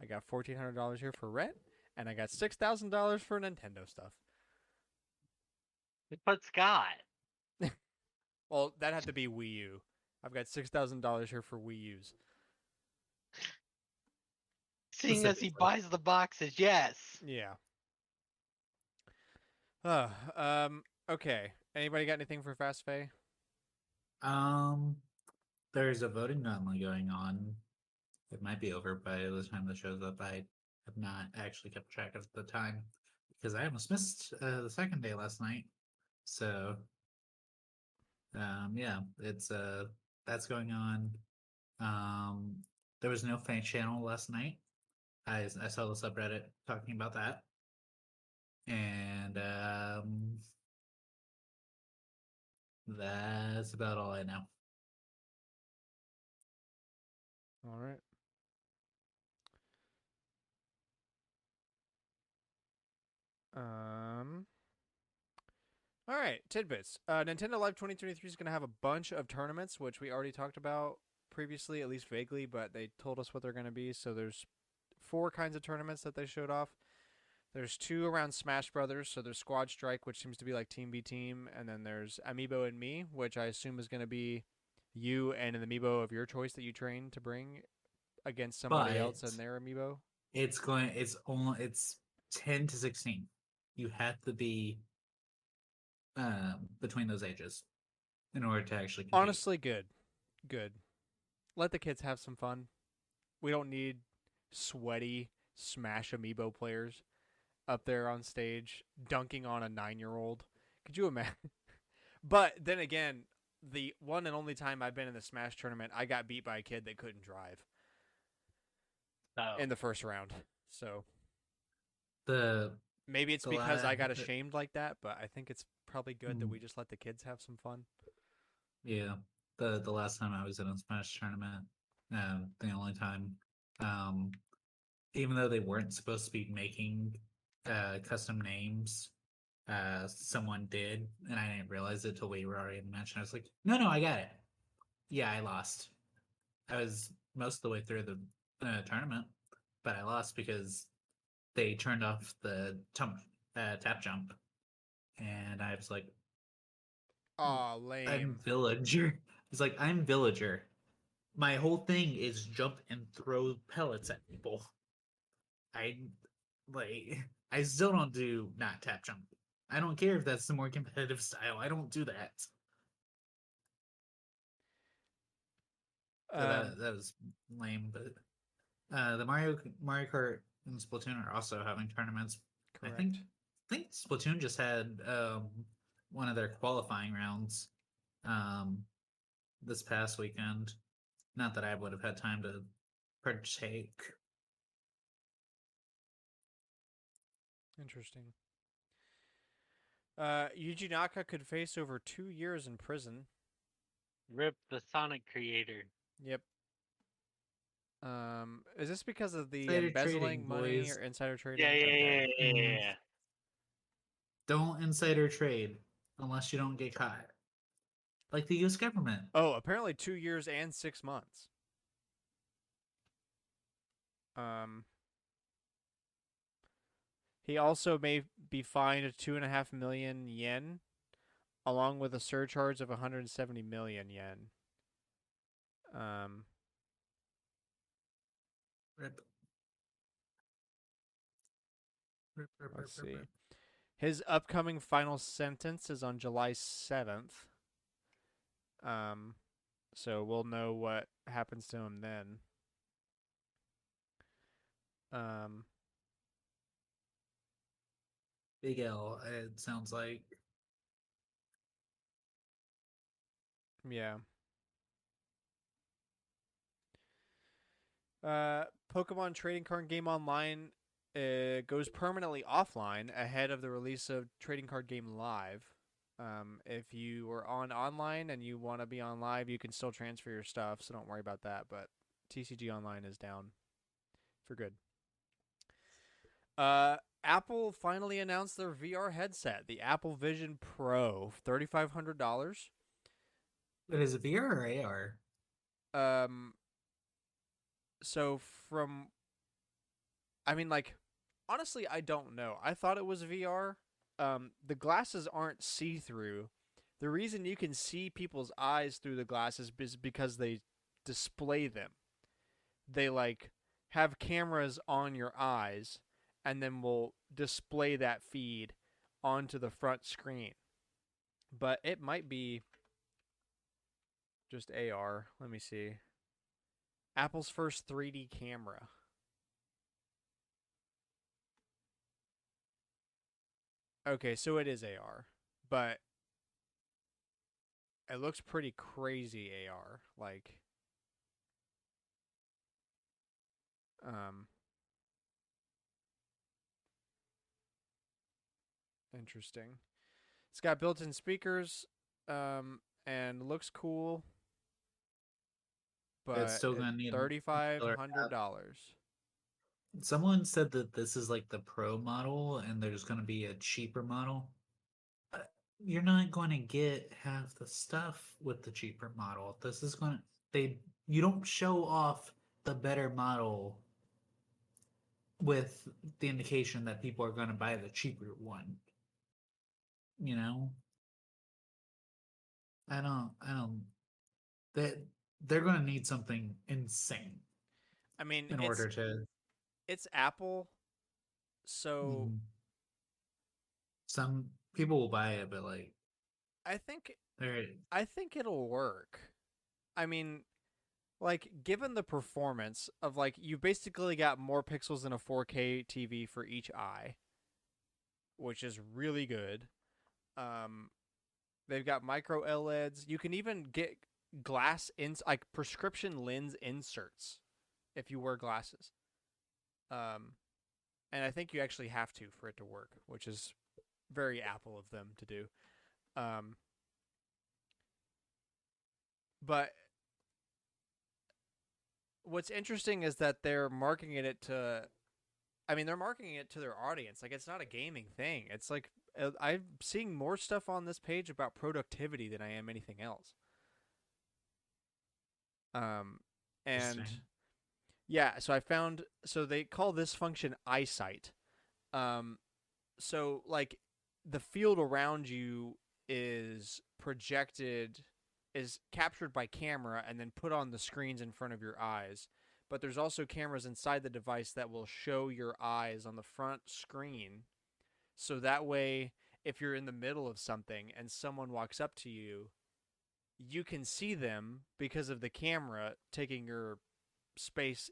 I got $1,400 here for rent, And I got $6,000 for Nintendo stuff. But Scott, Well, that had to be Wii U. I've got $6,000 here for Wii U's. seeing as he Specifically. buys the boxes, yes. Yeah. Okay. Anybody got anything for Fast Fay? There's a voting gauntlet going on. It might be over by the time this shows up. I have not actually kept track of the time because I almost missed the second day last night. So, yeah, it's that's going on. There was no fan channel last night. I saw the subreddit talking about that, and that's about all I know. All right. All right, tidbits. Nintendo Live 2023 is going to have a bunch of tournaments, which we already talked about previously, at least vaguely, but they told us what they're going to be. So there's 4 kinds of tournaments that they showed off. There's 2 around Smash Brothers. So there's Squad Strike, which seems to be like Team v Team, and then there's Amiibo and Me, which I assume is going to be you and an Amiibo of your choice that you train to bring against somebody else But and their Amiibo. it's 10 to 16. You have to be between those ages in order to actually compete. Honestly, good. Let the kids have some fun. We don't need sweaty Smash Amiibo players up there on stage dunking on a 9-year-old. Could you imagine? But then again, the one and only time I've been in the Smash tournament, I got beat by a kid that couldn't drive Oh. in the first round. So the maybe it's the because I got the- ashamed like that, but I think it's probably good that Hmm. we just let the kids have some fun. Yeah, the last time I was in a Smash tournament, the only time, um, even though they weren't supposed to be making custom names, someone did, and I didn't realize it till we were already in the match. And I was like, no, I got it. Yeah, I lost. I was most of the way through the tournament, but I lost because they turned off the tap jump, and I was like, Aw, I'm lame. villager. It's like I'm villager. My whole thing is jump and throw pellets at people. I like I still don't do not tap jump. I don't care if that's the more competitive style. I don't do that. So that was lame, but the Mario Kart and Splatoon are also having tournaments. I Correct. think Splatoon just had one of their qualifying rounds this past weekend. Not that I would have had time to partake. Interesting. Yuji Naka could face over 2 years in prison. Rip the Sonic creator. Yep. Is this because of the Insider embezzling trading, money boys. or insider trading? Yeah, yeah, Okay. yeah, yeah, yeah. Don't insider trade unless you don't get caught. Like the US government. Oh, apparently 2 years and 6 months. Um, he also may be fined 2.5 million yen, along with a surcharge of 170 million yen. Um, Rip. let's see. His upcoming final sentence is on July 7th. So we'll know what happens to him then. Big L, it sounds like. Yeah. Pokemon Trading Card Game Online goes permanently offline ahead of the release of Trading Card Game Live. If you are on online and you want to be on live, you can still transfer your stuff, so don't worry about that. But TCG Online is down for good. Apple finally announced their VR headset, the Apple Vision Pro, $3,500. But is it VR or AR? So from, I mean, like, Honestly, I don't know. I thought it was VR. The glasses aren't see-through. The reason you can see people's eyes through the glasses is because they display them. They like have cameras on your eyes and then will display that feed onto the front screen. But it might be just AR. Let me see. Apple's first 3D camera. Okay, so it is AR, but it looks pretty crazy AR. Like, um, interesting. It's got built-in speakers, and looks cool, It's but still gonna need a killer app. $3,500. Someone said that this is like the pro model, and there's gonna be a cheaper model. Uh, You're not going to get half the stuff with the cheaper model. This is going to they you don't show off the better model with the indication that people are going to buy the cheaper one. You know, I don't. That they're going to need something insane I mean, in order to. it's Apple, so Mhm. Some people will buy it, but like I think they're I think it'll work. I mean, like given the performance of like you basically got more pixels in a 4K TV for each eye, which is really good. Um, they've got micro LEDs. You can even get like prescription lens inserts if you wear glasses. Um, and I think you actually have to for it to work, which is very Apple of them to do. Um, but what's interesting is that they're marketing it to. I mean, they're marketing it to their audience. Like, it's not a gaming thing. It's like I'm seeing more stuff on this page about productivity than I am anything else. Um, and interesting. yeah, so they call this function eyesight. Um, so like the field around you is projected, is captured by camera and then put on the screens in front of your eyes. But there's also cameras inside the device that will show your eyes on the front screen. So that way, if you're in the middle of something and someone walks up to you, you can see them because of the camera taking your space,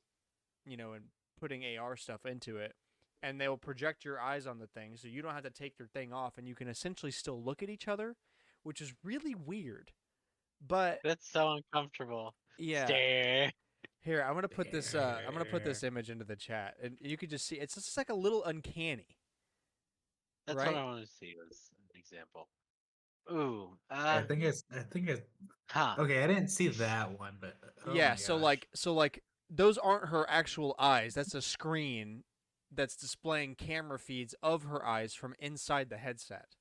and putting AR stuff into it. And they'll project your eyes on the thing so you don't have to take your thing off and you can essentially still look at each other, which is really weird. But That's so uncomfortable. yeah, Stare. here I'm gonna put this image into the chat and you could just see it's just like a little uncanny, That's what right? I want to see as an example. Ooh. I think it's Huh. okay. I didn't see that one, but oh Yeah, my so gosh. those aren't her actual eyes. That's a screen that's displaying camera feeds of her eyes from inside the headset.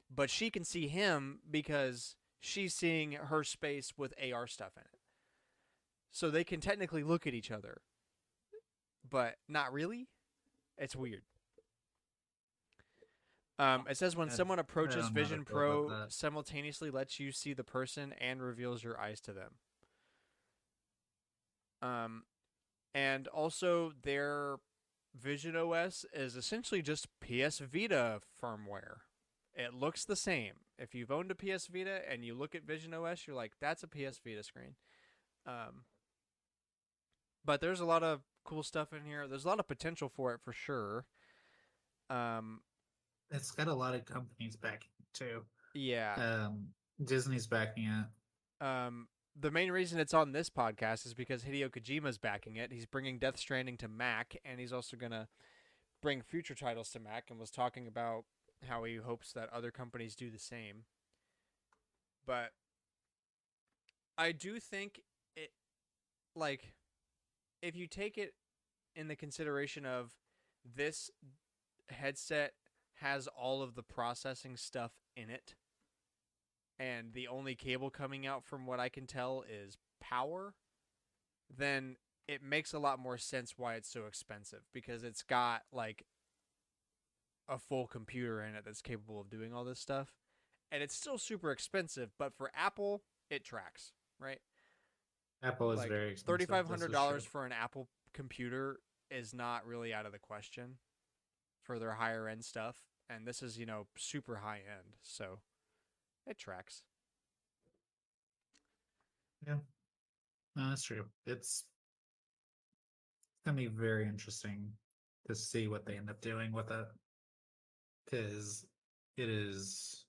But she can see him because she's seeing her space with AR stuff in it. So they can technically look at each other, but not really. It's weird. It says when I, someone I approaches don't know how to Vision feel about Pro, that. simultaneously lets you see the person and reveals your eyes to them. Um, and also their Vision OS is essentially just PS Vita firmware. It looks the same. If you've owned a PS Vita and you look at Vision OS, you're like, that's a PS Vita screen. Um, but there's a lot of cool stuff in here. There's a lot of potential for it for sure. Um, It's got a lot of companies backing it too. yeah. Um, Disney's backing it. Um, the main reason it's on this podcast is because Hideo Kojima's backing it. He's bringing Death Stranding to Mac, and he's also gonna bring future titles to Mac, and was talking about how he hopes that other companies do the same. But I do think it, like, if you take it in the consideration of this headset has all of the processing stuff in it, and the only cable coming out from what I can tell is power, then it makes a lot more sense why it's so expensive because it's got like a full computer in it that's capable of doing all this stuff. And it's still super expensive, but for Apple, it tracks, right? Apple is Like very expensive. This is $3,500 true. for an Apple computer is not really out of the question for their higher end stuff. And this is, super high end. So it tracks. Yeah, no, that's true. It's gonna be very interesting to see what they end up doing with it, because it is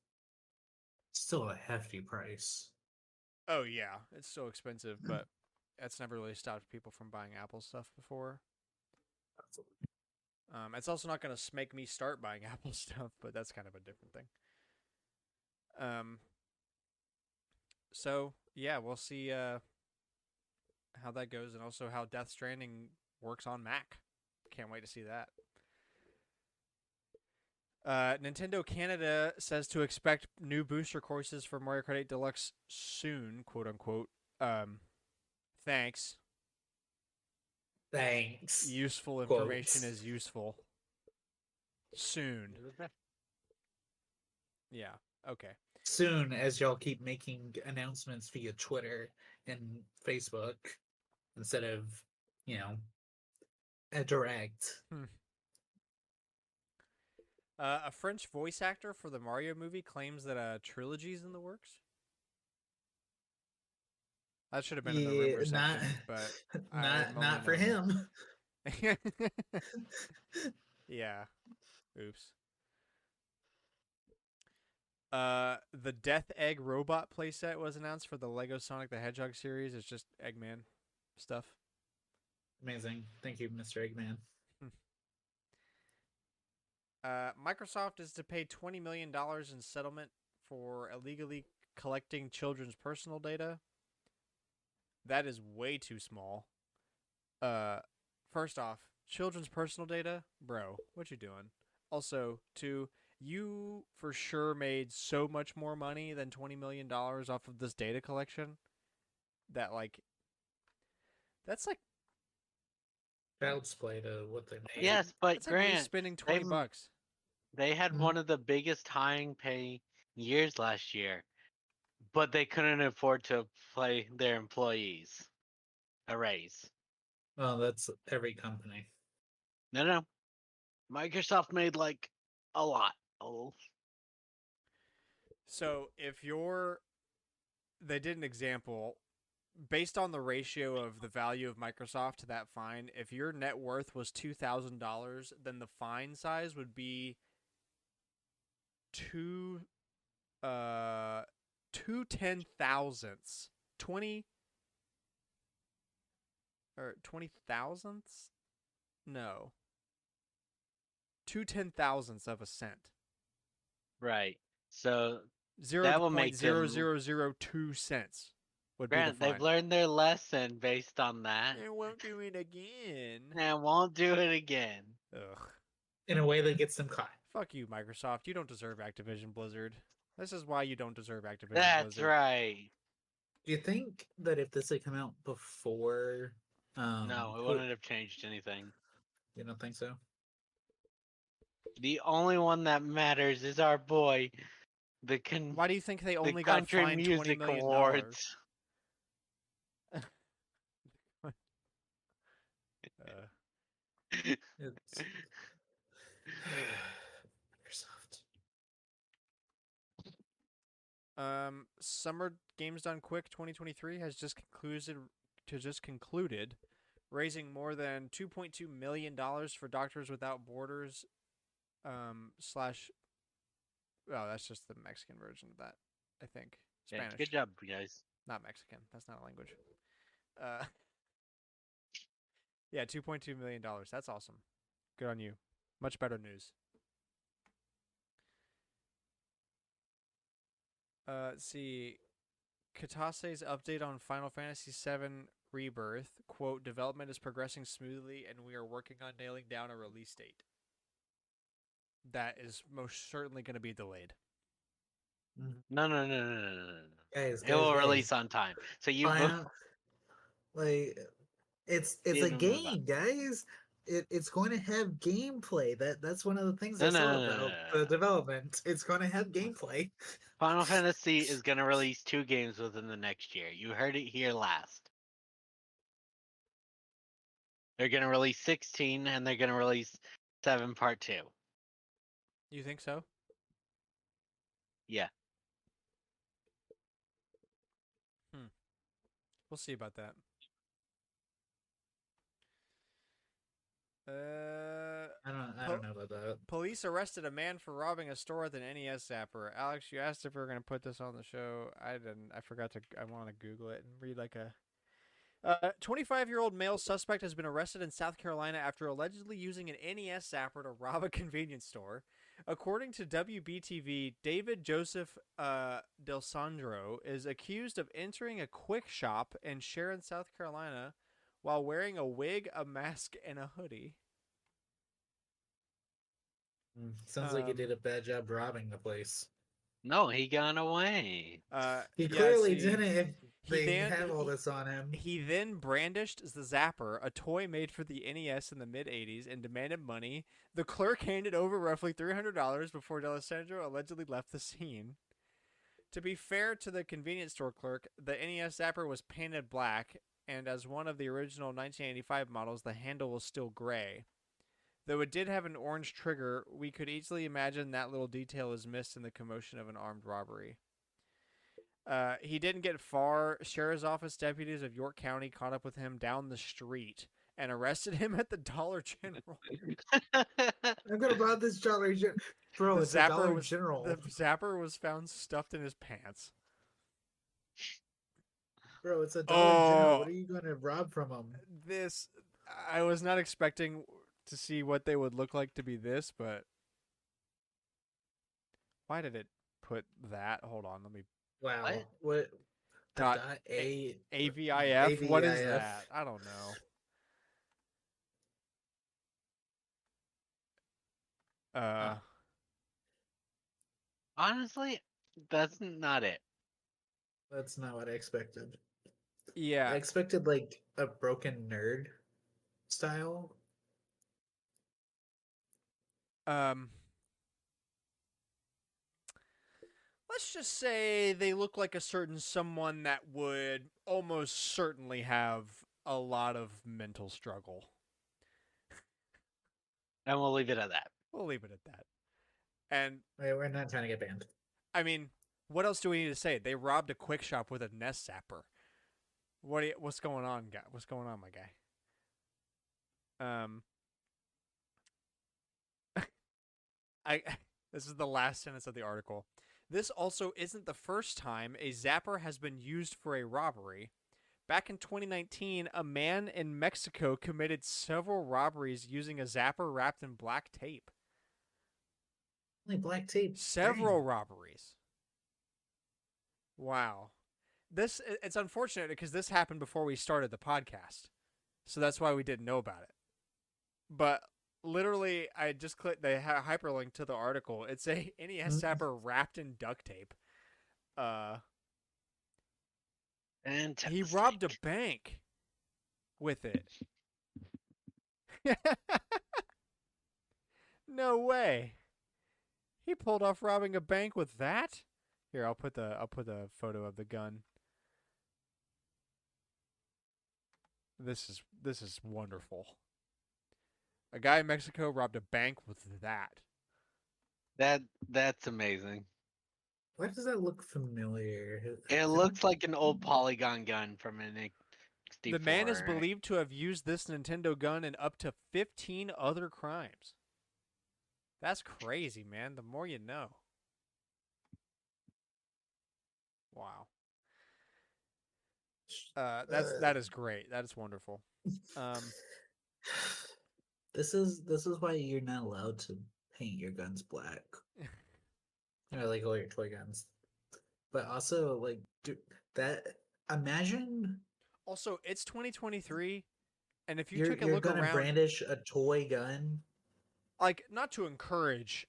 still a hefty price. Oh, yeah. It's still expensive, but that's never really stopped people from buying Apple stuff before. It's also not going to make me start buying Apple stuff, but that's kind of a different thing. So yeah, we'll see how that goes, and also how Death Stranding works on Mac. Can't wait to see that. Nintendo Canada says to expect new booster courses for Mario Kart 8 Deluxe soon, quote unquote. Thanks. Thanks. Useful information is useful. Soon. Yeah. Okay. Soon, as y'all keep making announcements via Twitter and Facebook instead of, a direct. A French voice actor for the Mario movie claims that a trilogy is in the works. That should have been in the rumor section, but not for him. Yeah. Oops. The Death Egg robot playset was announced for the Lego Sonic the Hedgehog series. It's just Eggman stuff. Amazing. Thank you, Mr. Eggman. Microsoft is to pay $20 million in settlement for illegally collecting children's personal data. That is way too small. First off, children's personal data? Bro, what you doing? Also, two, you for sure made so much more money than $20 million off of this data collection that, that's like Child's play to what they made. Yes, but that's like me Grant, spending $20. they had Mhm. one of the biggest high pay years last year, but they couldn't afford to pay their employees a raise. Well, that's every company. No. Microsoft made like a lot. Oh. So they did an example based on the ratio of the value of Microsoft to that fine. If your net worth was $2,000, then the fine size would be two 2/10,000ths, 20,000ths. No, 2/10,000ths of a cent. Right. So Zero that will point make zero them. zero zero 2 cents would be the Grant, fine. they've learned their lesson based on that. They won't do it again. And won't do it again. Ugh. In a way that gets them caught. Fuck you, Microsoft. You don't deserve Activision Blizzard. This is why you don't deserve Activision That's Blizzard. right. Do you think that if this had come out before, No, it wouldn't have changed anything. You don't think so? The only one that matters is our boy, Why do you think they the only got Country fined $20 Music million? Awards. It's Microsoft. Summer Games Done Quick 2023 has just concluded, raising more than $2.2 million for Doctors Without Borders. Slash. Oh, that's just the Mexican version of that, I think. Spanish. Yeah, good job, guys. Not Mexican. That's not a language. Yeah, $2.2 million. That's awesome. Good on you. Much better news. Let's see. Katase's update on Final Fantasy VII Rebirth. Quote, development is progressing smoothly and we are working on nailing down a release date. That is most certainly going to be delayed. No. Guys, It will release on time. So you like it's a game, guys. it's going to have gameplay. That's one of the things No, I no, saw no, no, about no, the no. development. It's going to have gameplay. Final Fantasy is going to release 2 games within the next year. You heard it here last. They're going to release 16 and they're going to release 7 Part 2. You think so? Yeah. We'll see about that. I don't know about that. Police arrested a man for robbing a store with an NES zapper. Alex, you asked if we were going to put this on the show. I didn't. I forgot to. I want to Google it and read like a. 25-year-old male suspect has been arrested in South Carolina after allegedly using an NES zapper to rob a convenience store. According to WBTV, David Joseph Del Sandro is accused of entering a quick shop in Sharon, South Carolina, while wearing a wig, a mask, and a hoodie. Sounds like he did a bad job robbing the place. No, he got away. He Yeah, clearly see, didn't if he they then have all this on him. he then brandished the zapper, a toy made for the NES in the mid '80s, and demanded money. The clerk handed over roughly $300 before D'Alessandro allegedly left the scene. To be fair to the convenience store clerk, the NES zapper was painted black, and as one of the original 1985 models, the handle was still gray. Though it did have an orange trigger, we could easily imagine that little detail is missed in the commotion of an armed robbery. He didn't get far. Sheriff's Office deputies of York County caught up with him down the street and arrested him at the Dollar General. I'm gonna rob this Dollar General. Bro, The it's a Dollar General. The zapper was found stuffed in his pants. Bro, it's a Dollar General. Oh, What are you gonna rob from him? this I was not expecting to see what they would look like to be this, but why did it put that? Hold on, let me. Wow. What? Dot AVIF. What is that? I don't know. Honestly, that's not it. That's not what I expected. I Yeah. expected like a broken nerd style. Let's just say they look like a certain someone that would almost certainly have a lot of mental struggle. And we'll leave it at that. We'll leave it at that. And Wait, we're not trying to get banned. I mean, what else do we need to say? They robbed a quick shop with a nest zapper. What's going on, guy? What's going on, my guy? This is the last sentence of the article. This also isn't the first time a zapper has been used for a robbery. Back in 2019, a man in Mexico committed several robberies using a zapper wrapped in black tape. Only black tape. Several robberies. Wow. It's unfortunate because this happened before we started the podcast. So that's why we didn't know about it. But literally, I just clicked the hyperlink to the article. It's a NES zapper wrapped in duct tape. Fantastic. He robbed a bank with it. No way. He pulled off robbing a bank with that? Here, I'll put the photo of the gun. This is wonderful. A guy in Mexico robbed a bank with that. That's amazing. Why does that look familiar? It looks like an old polygon gun from an 64. The man is believed to have used this Nintendo gun in up to 15 other crimes. That's crazy, man. The more you know. Wow. That is great. That is wonderful. This is why you're not allowed to paint your guns black. Or like all your toy guns. But also like imagine Also, it's 2023, and if you you're took a look gonna around, brandish a toy gun. like, not to encourage,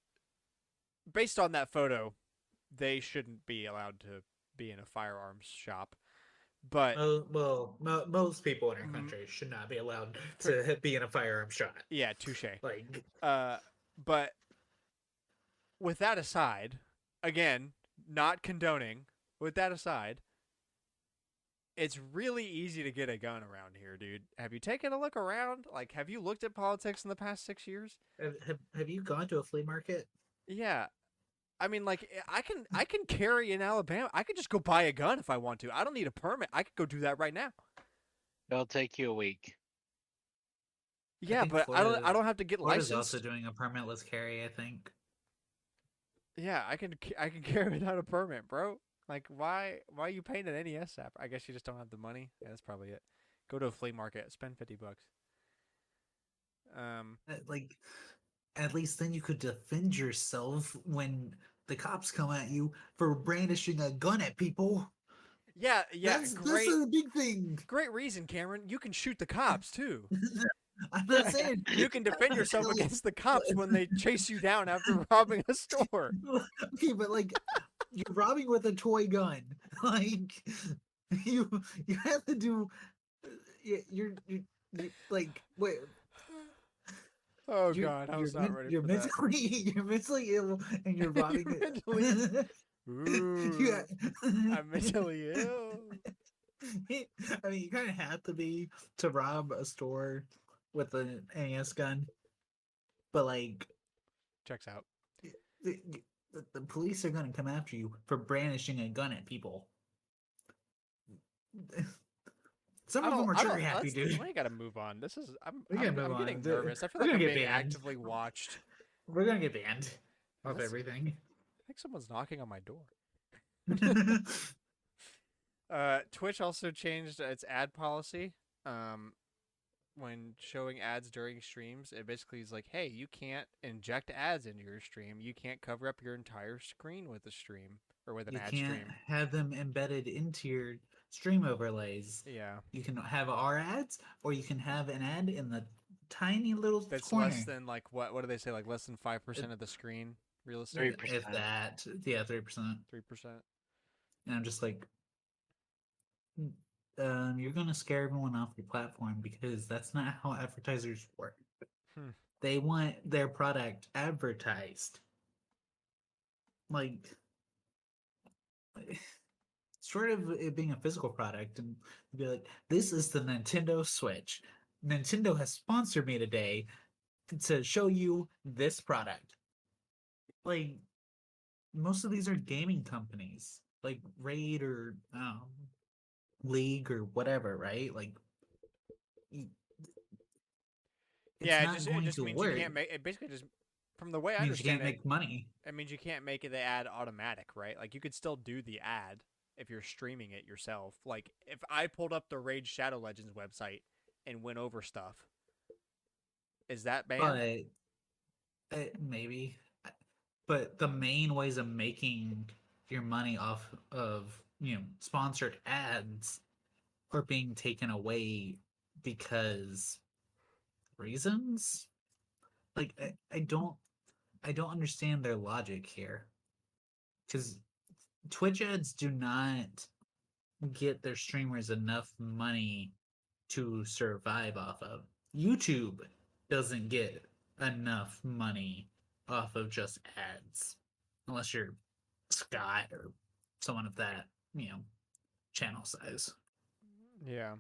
based on that photo, they shouldn't be allowed to be in a firearms shop. But most people in our mm, country should not be allowed for, to be in a firearm shot. yeah, touche. Like, But with that aside, again, not condoning. With that aside, it's really easy to get a gun around here, dude. Have you taken a look around? Like, have you looked at politics in the past 6 years? have you gone to a flea market? Yeah. I mean, like, I can carry in Alabama. I could just go buy a gun if I want to. I don't need a permit. I could go do that right now. It'll take you a week. I Yeah, think but I don't have to get Florida's licensed. also doing a permitless carry, I think. Yeah, I can carry without a permit, bro. Like, why are you paying an NES app? I guess you just don't have the money. Yeah, that's probably it. Go to a flea market, spend $50. Like, at least then you could defend yourself when the cops come at you for brandishing a gun at people. Yeah, That's great, a big thing. great reason, Cameron. You can shoot the cops too. I'm not saying You can defend yourself Like, against the cops when they chase you down after robbing a store. okay, but like you're robbing with a toy gun. Like you have to do. You're like wait. Oh God, I was not ready You're for that. mentally you're mentally ill and you're robbing You're it. mentally- Ooh, Yeah. I'm mentally ill. I mean, you kind of have to be to rob a store with an NES gun, but like Checks out. the, the police are going to come after you for brandishing a gun at people. Some of them are trigger happy, dude. We gotta move on. This is I'm We gotta move getting on. nervous. I feel We're like I'm gonna being get banned. actively watched. We're gonna get banned of That's- everything. I think someone's knocking on my door. Twitch also changed its ad policy. When showing ads during streams, it basically is like, hey, you can't inject ads into your stream. You can't cover up your entire screen with a stream or with an You ad can't stream. have them embedded into your stream overlays. Yeah, You can have our ads, or you can have an ad in the tiny little that's corner. less than like what do they say? Like less than 5% of the screen real estate. 3%. If that, yeah, 3%. 3%. And I'm just like, you're gonna scare everyone off your platform because that's not how advertisers work. Hmm. They want their product advertised. Like, short of it being a physical product, and be like, this is the Nintendo Switch. Nintendo has sponsored me today to show you this product. Like, most of these are gaming companies, like Raid or League or whatever, right? Like, it's Yeah, not it going just to means work. you can't make it. Basically, just from the way I Means you can't understand it, make money. it means you can't make the ad automatic, right? Like you could still do the ad if you're streaming it yourself. Like if I pulled up the Raid Shadow Legends website and went over stuff, is that banned? But maybe. But the main ways of making your money off of sponsored ads are being taken away because reasons. Like I don't understand their logic here because Twitch ads do not get their streamers enough money to survive off of. YouTube doesn't get enough money off of just ads unless you're Scott or someone of that, channel size. Yeah.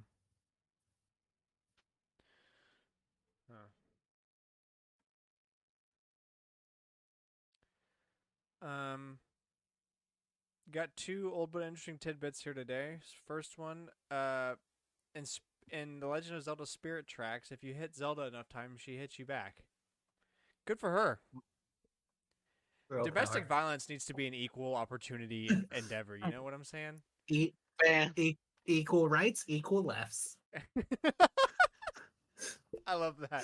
Got two old but interesting tidbits here today. First one, in in the Legend of Zelda Spirit Tracks, if you hit Zelda enough times, she hits you back. Good for her. Girl Domestic power. violence needs to be an equal opportunity endeavor. You know what I'm saying? E- Ban. equal rights, equal lefts. I love that.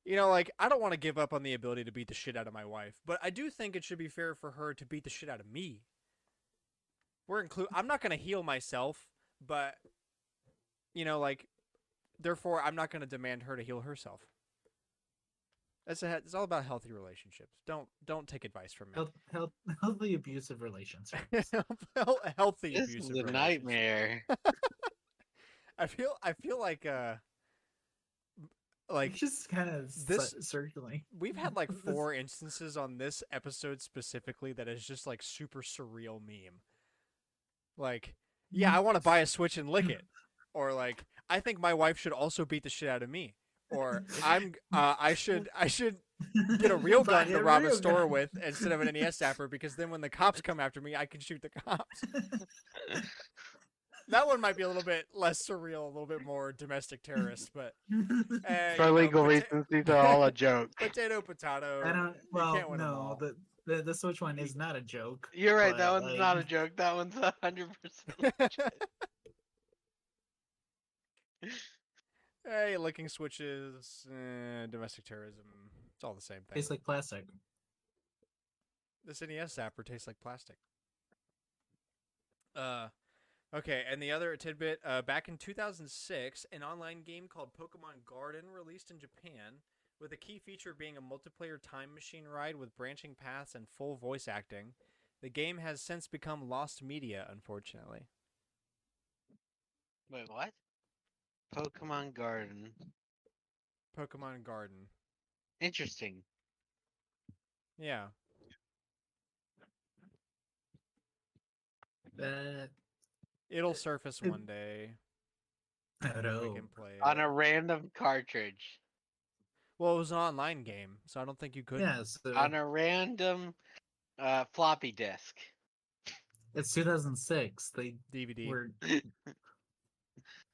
You know, like, I don't want to give up on the ability to beat the shit out of my wife, but I do think it should be fair for her to beat the shit out of me. I'm not going to heal myself, but, like, therefore, I'm not going to demand her to heal herself. It's all about healthy relationships. Don't take advice from me. Healthy abusive relationships. Healthy This is abusive a relationships. nightmare. I feel like It's just kind of this circling. we've had like 4 instances on this episode specifically that is just like super surreal meme. Like, yeah, I want to buy a Switch and lick it. Or like, I think my wife should also beat the shit out of me. Or I should get a real Buy gun to a rob a real store gun. with instead of an NES zapper because then when the cops come after me, I can shoot the cops. That one might be a little bit less surreal, a little bit more domestic terrorist, but For legal reasons, these are all a joke. potato, potato. I don't. You Well, can't win 'em no, all. the Switch one is not a joke. You're right. but, That one's like, not a joke. That one's 100%. Hey, licking switches, domestic terrorism. It's all the same thing. Tastes like plastic. This NES zapper tastes like plastic. Okay, and the other tidbit, back in 2006, an online game called Pokemon Garden released in Japan, with a key feature being a multiplayer time machine ride with branching paths and full voice acting. The game has since become lost media, unfortunately. Wait, what? Pokemon Garden. Pokemon Garden. Interesting. Yeah. That It'll surface one day. I don't We know. can play it. On a random cartridge. Well, it was an online game, so I don't think you could. Yeah, so On a random floppy disk. it's 2006. They DVD. were.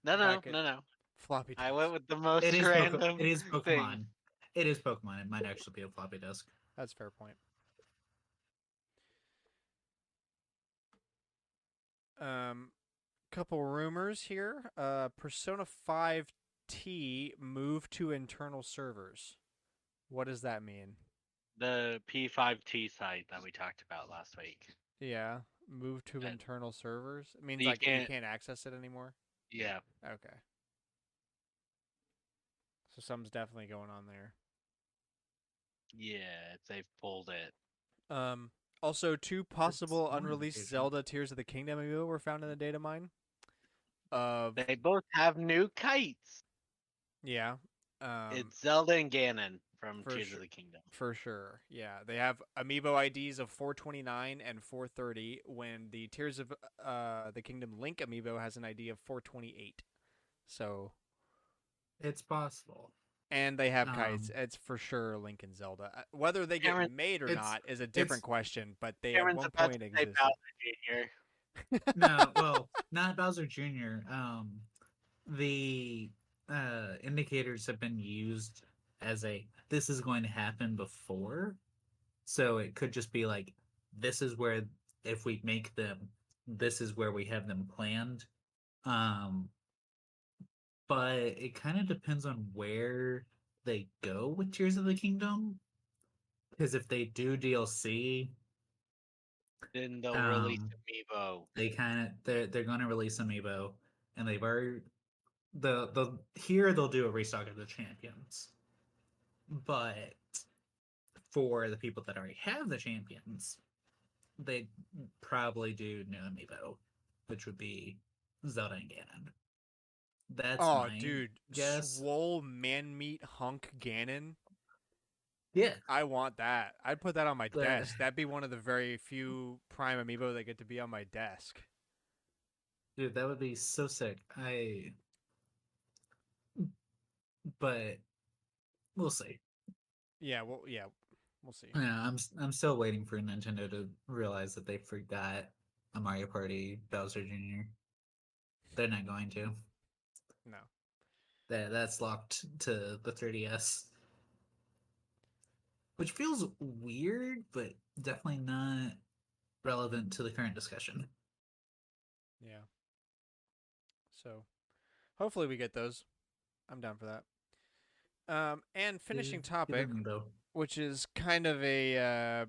No, Back at no. floppy I disk. went with the most It is. random It is thing. Pokemon. It is Pokemon. It might actually be a floppy disk. That's a fair point. Couple rumors here. Persona 5T moved to internal servers. What does that mean? The P5T site that we talked about last week. Yeah, move to That- internal servers. It means you like you can't- can't access it anymore. Yeah. Okay. So something's definitely going on there. Yeah, they've pulled it. Also, 2 possible more unreleased information. Zelda Tears of the Kingdom amiibo were found in the data mine. They both have new kites. Yeah. It's Zelda and Ganon from for Tears sure. of the Kingdom. For sure. Yeah. They have amiibo IDs of 429 and 430 when the Tears of the Kingdom Link amiibo has an ID of 428. So, It's possible. and they have kites. Um, It's for sure Link and Zelda. Whether they get Cameron, made or it's- not is a different question, but they Cameron's at one about point to say existed. Bowser Jr. No, well, not Bowser Jr. The indicators have been used as this is going to happen before, so it could just be like this is where if we make them, this is where we have them planned. But it kind of depends on where they go with Tears of the Kingdom, because if they do DLC, Then they'll release Um, Amiibo. they're going to release Amiibo, and they've already they'll do a restock of the champions, but for the people that already have the champions, they probably do new Amiibo, which would be Zelda and Ganon. That's Oh, my dude. guess. Swole man meat hunk Ganon. Yeah, I want that. I'd put that on my The- desk. That'd be one of the very few Prime amiibo that get to be on my desk. dude, that would be so sick. But we'll see. Yeah, well, we'll see. Yeah, I'm still waiting for Nintendo to realize that they forgot a Mario Party Bowser Jr. They're not going to. No. That's locked to the 3DS. Which feels weird, but definitely not relevant to the current discussion. Yeah. So, hopefully we get those. I'm down for that. And finishing Get topic, Amiibo. which is kind of a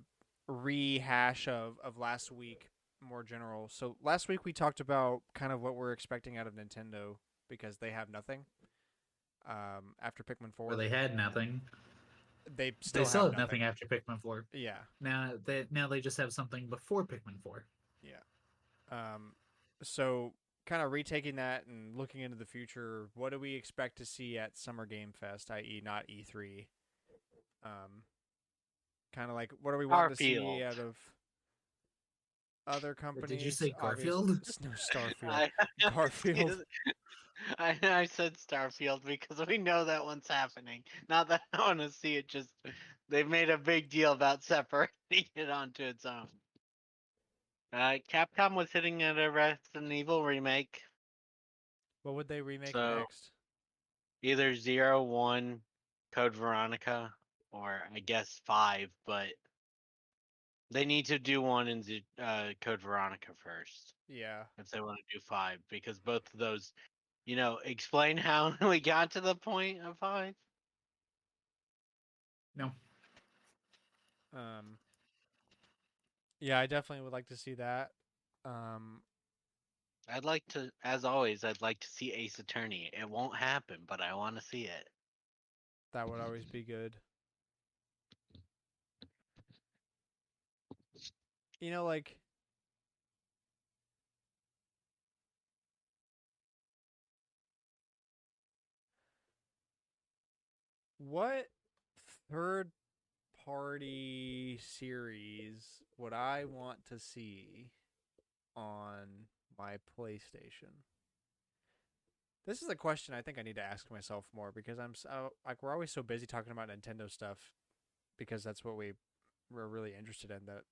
rehash of last week, more general. So last week we talked about kind of what we're expecting out of Nintendo because they have nothing. After Pikmin 4. Where they had nothing. they They still still have have nothing after Pikmin 4. Yeah, Now they just have something before Pikmin 4. yeah. So kind of retaking that and looking into the future, what do we expect to see at Summer Game Fest, i.e., not E3? Um, Kind of like what are we wanting to see Starfield. out of other Did you companies? say Obviously, Garfield? it's no Starfield, I, Garfield. I said Starfield because we know that one's happening. Not that I want to see it. Just they've made a big deal about separating it onto its own. Capcom was hitting at a Resident Evil remake, What would they remake so next? either 0, 1, Code Veronica, or I guess 5. But they need to do one in Code Veronica first Yeah, if they want to do 5, because both of those, explain how we got to the point of 5. No. um, yeah, I definitely would like to see that. Um, I'd like to, as always, I'd like to see Ace Attorney. It won't happen, but I want to see it. that would always be good. Like what third party series would I want to see on my PlayStation? This is a question I think I need to ask myself more because I'm so like we're always so busy talking about Nintendo stuff because that's what we're really interested in. That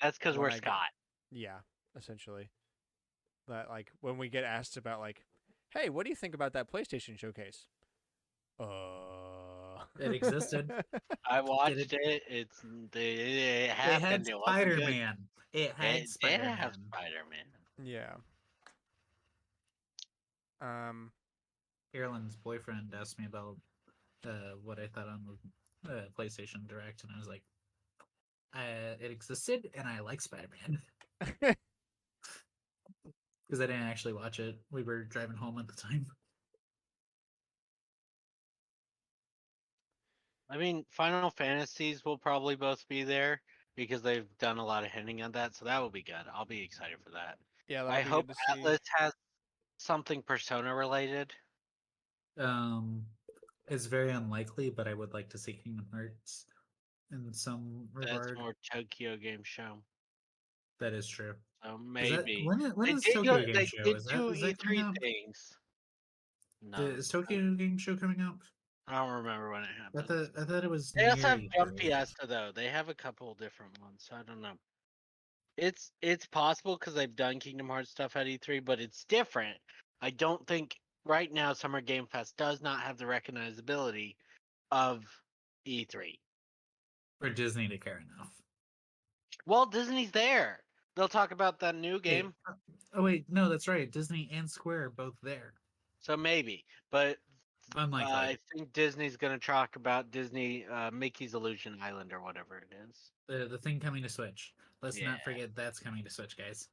That's because when we're I get Scott. yeah, essentially that like when we get asked about like, hey, what do you think about that PlayStation showcase? It existed. I Did it? watched it. It It had happened. It wasn't Spider good. Man. It had It did Spider have Man. Spider Man. yeah. Um. Carolyn's boyfriend asked me about what I thought on the PlayStation Direct, and I was like, it existed, and I like Spider Man because I didn't actually watch it. We were driving home at the time. I mean, Final Fantasies will probably both be there because they've done a lot of hinting on that, so that will be good. I'll be excited for that. Yeah, I that'll be good hope to see. Atlas has something Persona related. Um, it's very unlikely, but I would like to see Kingdom Hearts in some That's regard. more Tokyo Game Show. That is true. So Is that maybe when they is did go. Tokyo Game They Show? did do Is that coming E3 up? things. No, Is Tokyo Game Show coming up? I don't remember when it happened. I thought it was They also near have Jump E3. Fiesta though. They have a couple different ones. So I don't know. It's possible because they've done Kingdom Hearts stuff at E3, but it's different. I don't think right now Summer Game Fest does not have the recognizability of E3. For Disney to care enough. Well, Disney's there. They'll talk about that new Wait, game, oh wait, no, that's right. Disney and Square are both there. so maybe. But Unlikely. I think Disney's gonna talk about Disney Mickey's Illusion Island or whatever it is. The thing coming to Switch. Let's Yeah. not forget that's coming to Switch, guys.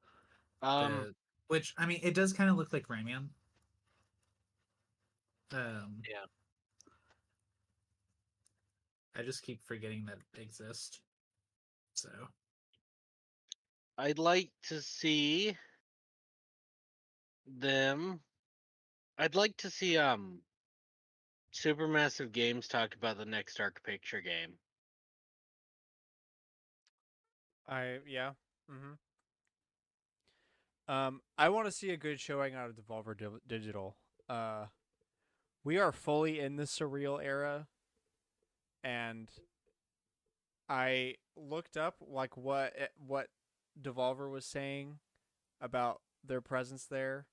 Um. The which I mean, it does kind of look like Rayman. Yeah. I just keep forgetting that it exists. So I'd like to see them. I'd like to see Supermassive Games talk about the next Dark Picture game. Yeah. Mm-hmm. I want to see a good showing out of Devolver Digital. Uh, we are fully in the surreal era, and I looked up like what Devolver was saying about their presence there.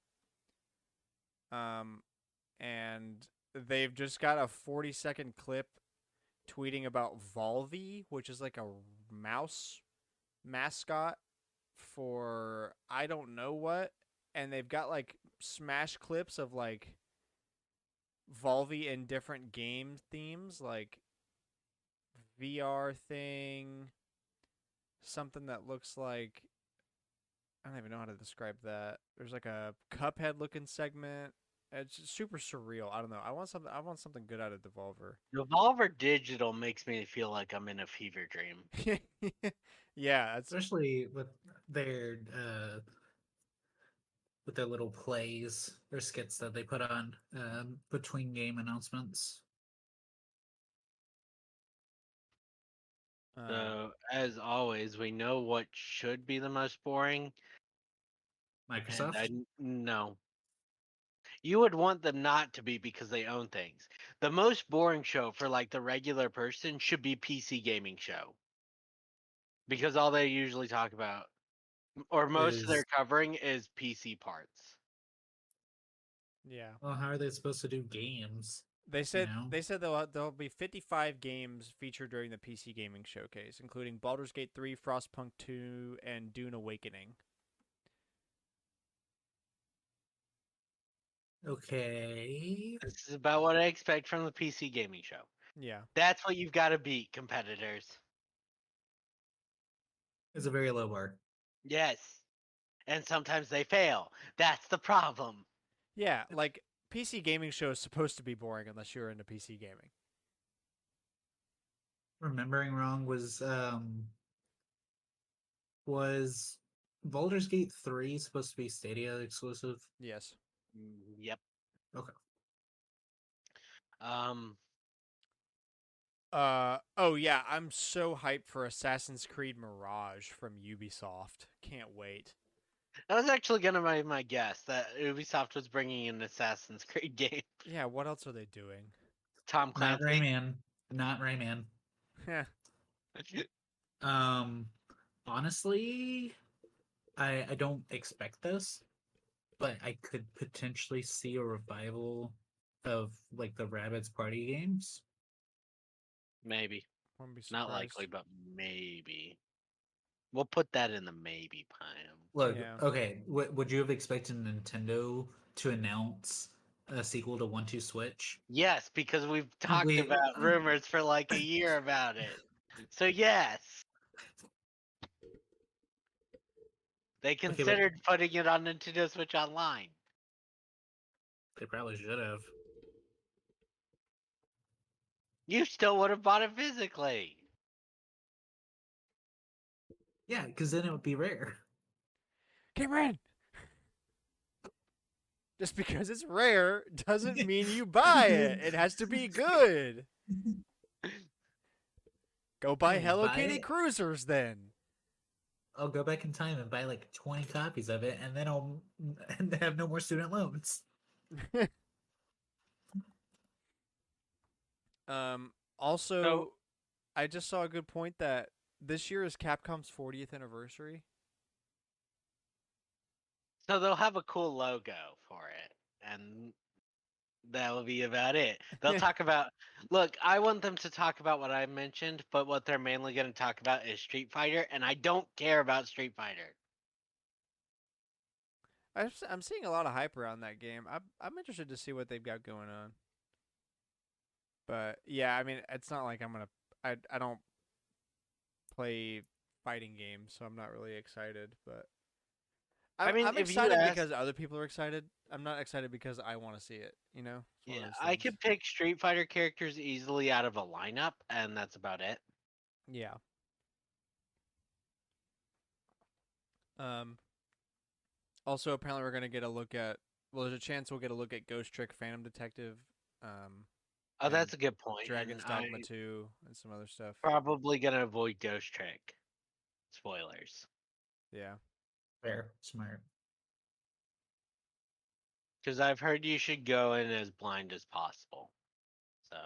Um, and they've just got a 40-second clip tweeting about Volvi, which is like a mouse mascot for I don't know what, and they've got like smash clips of like Volvi in different game themes, like VR thing, something that looks like I don't even know how to describe that. There's like a Cuphead looking segment. It's just super surreal. I don't know. I want something. I want something good out of Devolver. Devolver Digital makes me feel like I'm in a fever dream. Yeah, it's Especially their uh with their little plays or skits that they put on between game announcements. um, So, as always, we know what should be the most boring, and Microsoft no. You would want them not to be because they own things. The most boring show for like the regular person should be PC gaming show because all they usually talk about or most of their is covering is PC parts. yeah. well, how are they supposed to do games? They You said know, they said there'll be 55 games featured during the PC gaming showcase, including Baldur's Gate 3, Frostpunk 2, and Dune Awakening. okay, This is about what I expect from the PC gaming show. Yeah. That's what you've got to beat, competitors. it's a very low bar. Yes. And sometimes they fail. That's the problem. Yeah, like PC gaming show is supposed to be boring unless you're into PC gaming. Remembering wrong was Baldur's Gate 3 supposed to be Stadia exclusive? Yes. Yep. Okay. Um, Oh yeah, I'm so hyped for Assassin's Creed Mirage from Ubisoft. Can't wait. that was actually gonna be my guess that Ubisoft was bringing an Assassin's Creed game. Yeah, what else are they doing? Tom Not Clancy. Rayman. Not Rayman. Um honestly, I don't expect this, but I could potentially see a revival of like the Rabbids party games. Maybe. Wouldn't be Not surprised. likely, but maybe. We'll put that in the maybe pile. Look, Yeah. okay, would you have expected Nintendo to announce a sequel to 1-2 Switch? Yes, because we've talked We about rumors for like a year about it. So yes, they okay, but considered putting it on Nintendo Switch Online. they probably should have. You still would have bought it physically. Yeah, because then it would be rare. Cameron! Just because it's rare doesn't mean you buy it. It has to be good. Go buy Hey, Hello buy Kitty it. Cruisers then. I'll go back in time and buy like 20 copies of it, and then I'll have no more student loans. Also, So, I just saw a good point that this year is Capcom's 40th anniversary. so they'll have a cool logo for it, and that'll be about it. They'll talk about. Look, I want them to talk about what I mentioned, but what they're mainly going to talk about is Street Fighter, and I don't care about Street Fighter. I'm seeing a lot of hype around that game. I'm interested to see what they've got going on. But yeah, I mean, it's not like I'm gonna. I don't play fighting games, so I'm not really excited. But I mean, I'm if you excited ask, because other people are excited. I'm not excited because I want to see it. You know, it's one of yeah, those I things. could pick Street Fighter characters easily out of a lineup, and that's about it. Yeah. Um. Also, apparently, we're gonna get a look at. Well, there's a chance we'll get a look at Ghost Trick, Phantom Detective, Oh, and that's a good point, and Dragon's I Dogma 2, and some other stuff. probably gonna avoid Ghost Trick. Spoilers. Yeah. Fair, smart. Because I've heard you should go in as blind as possible. So,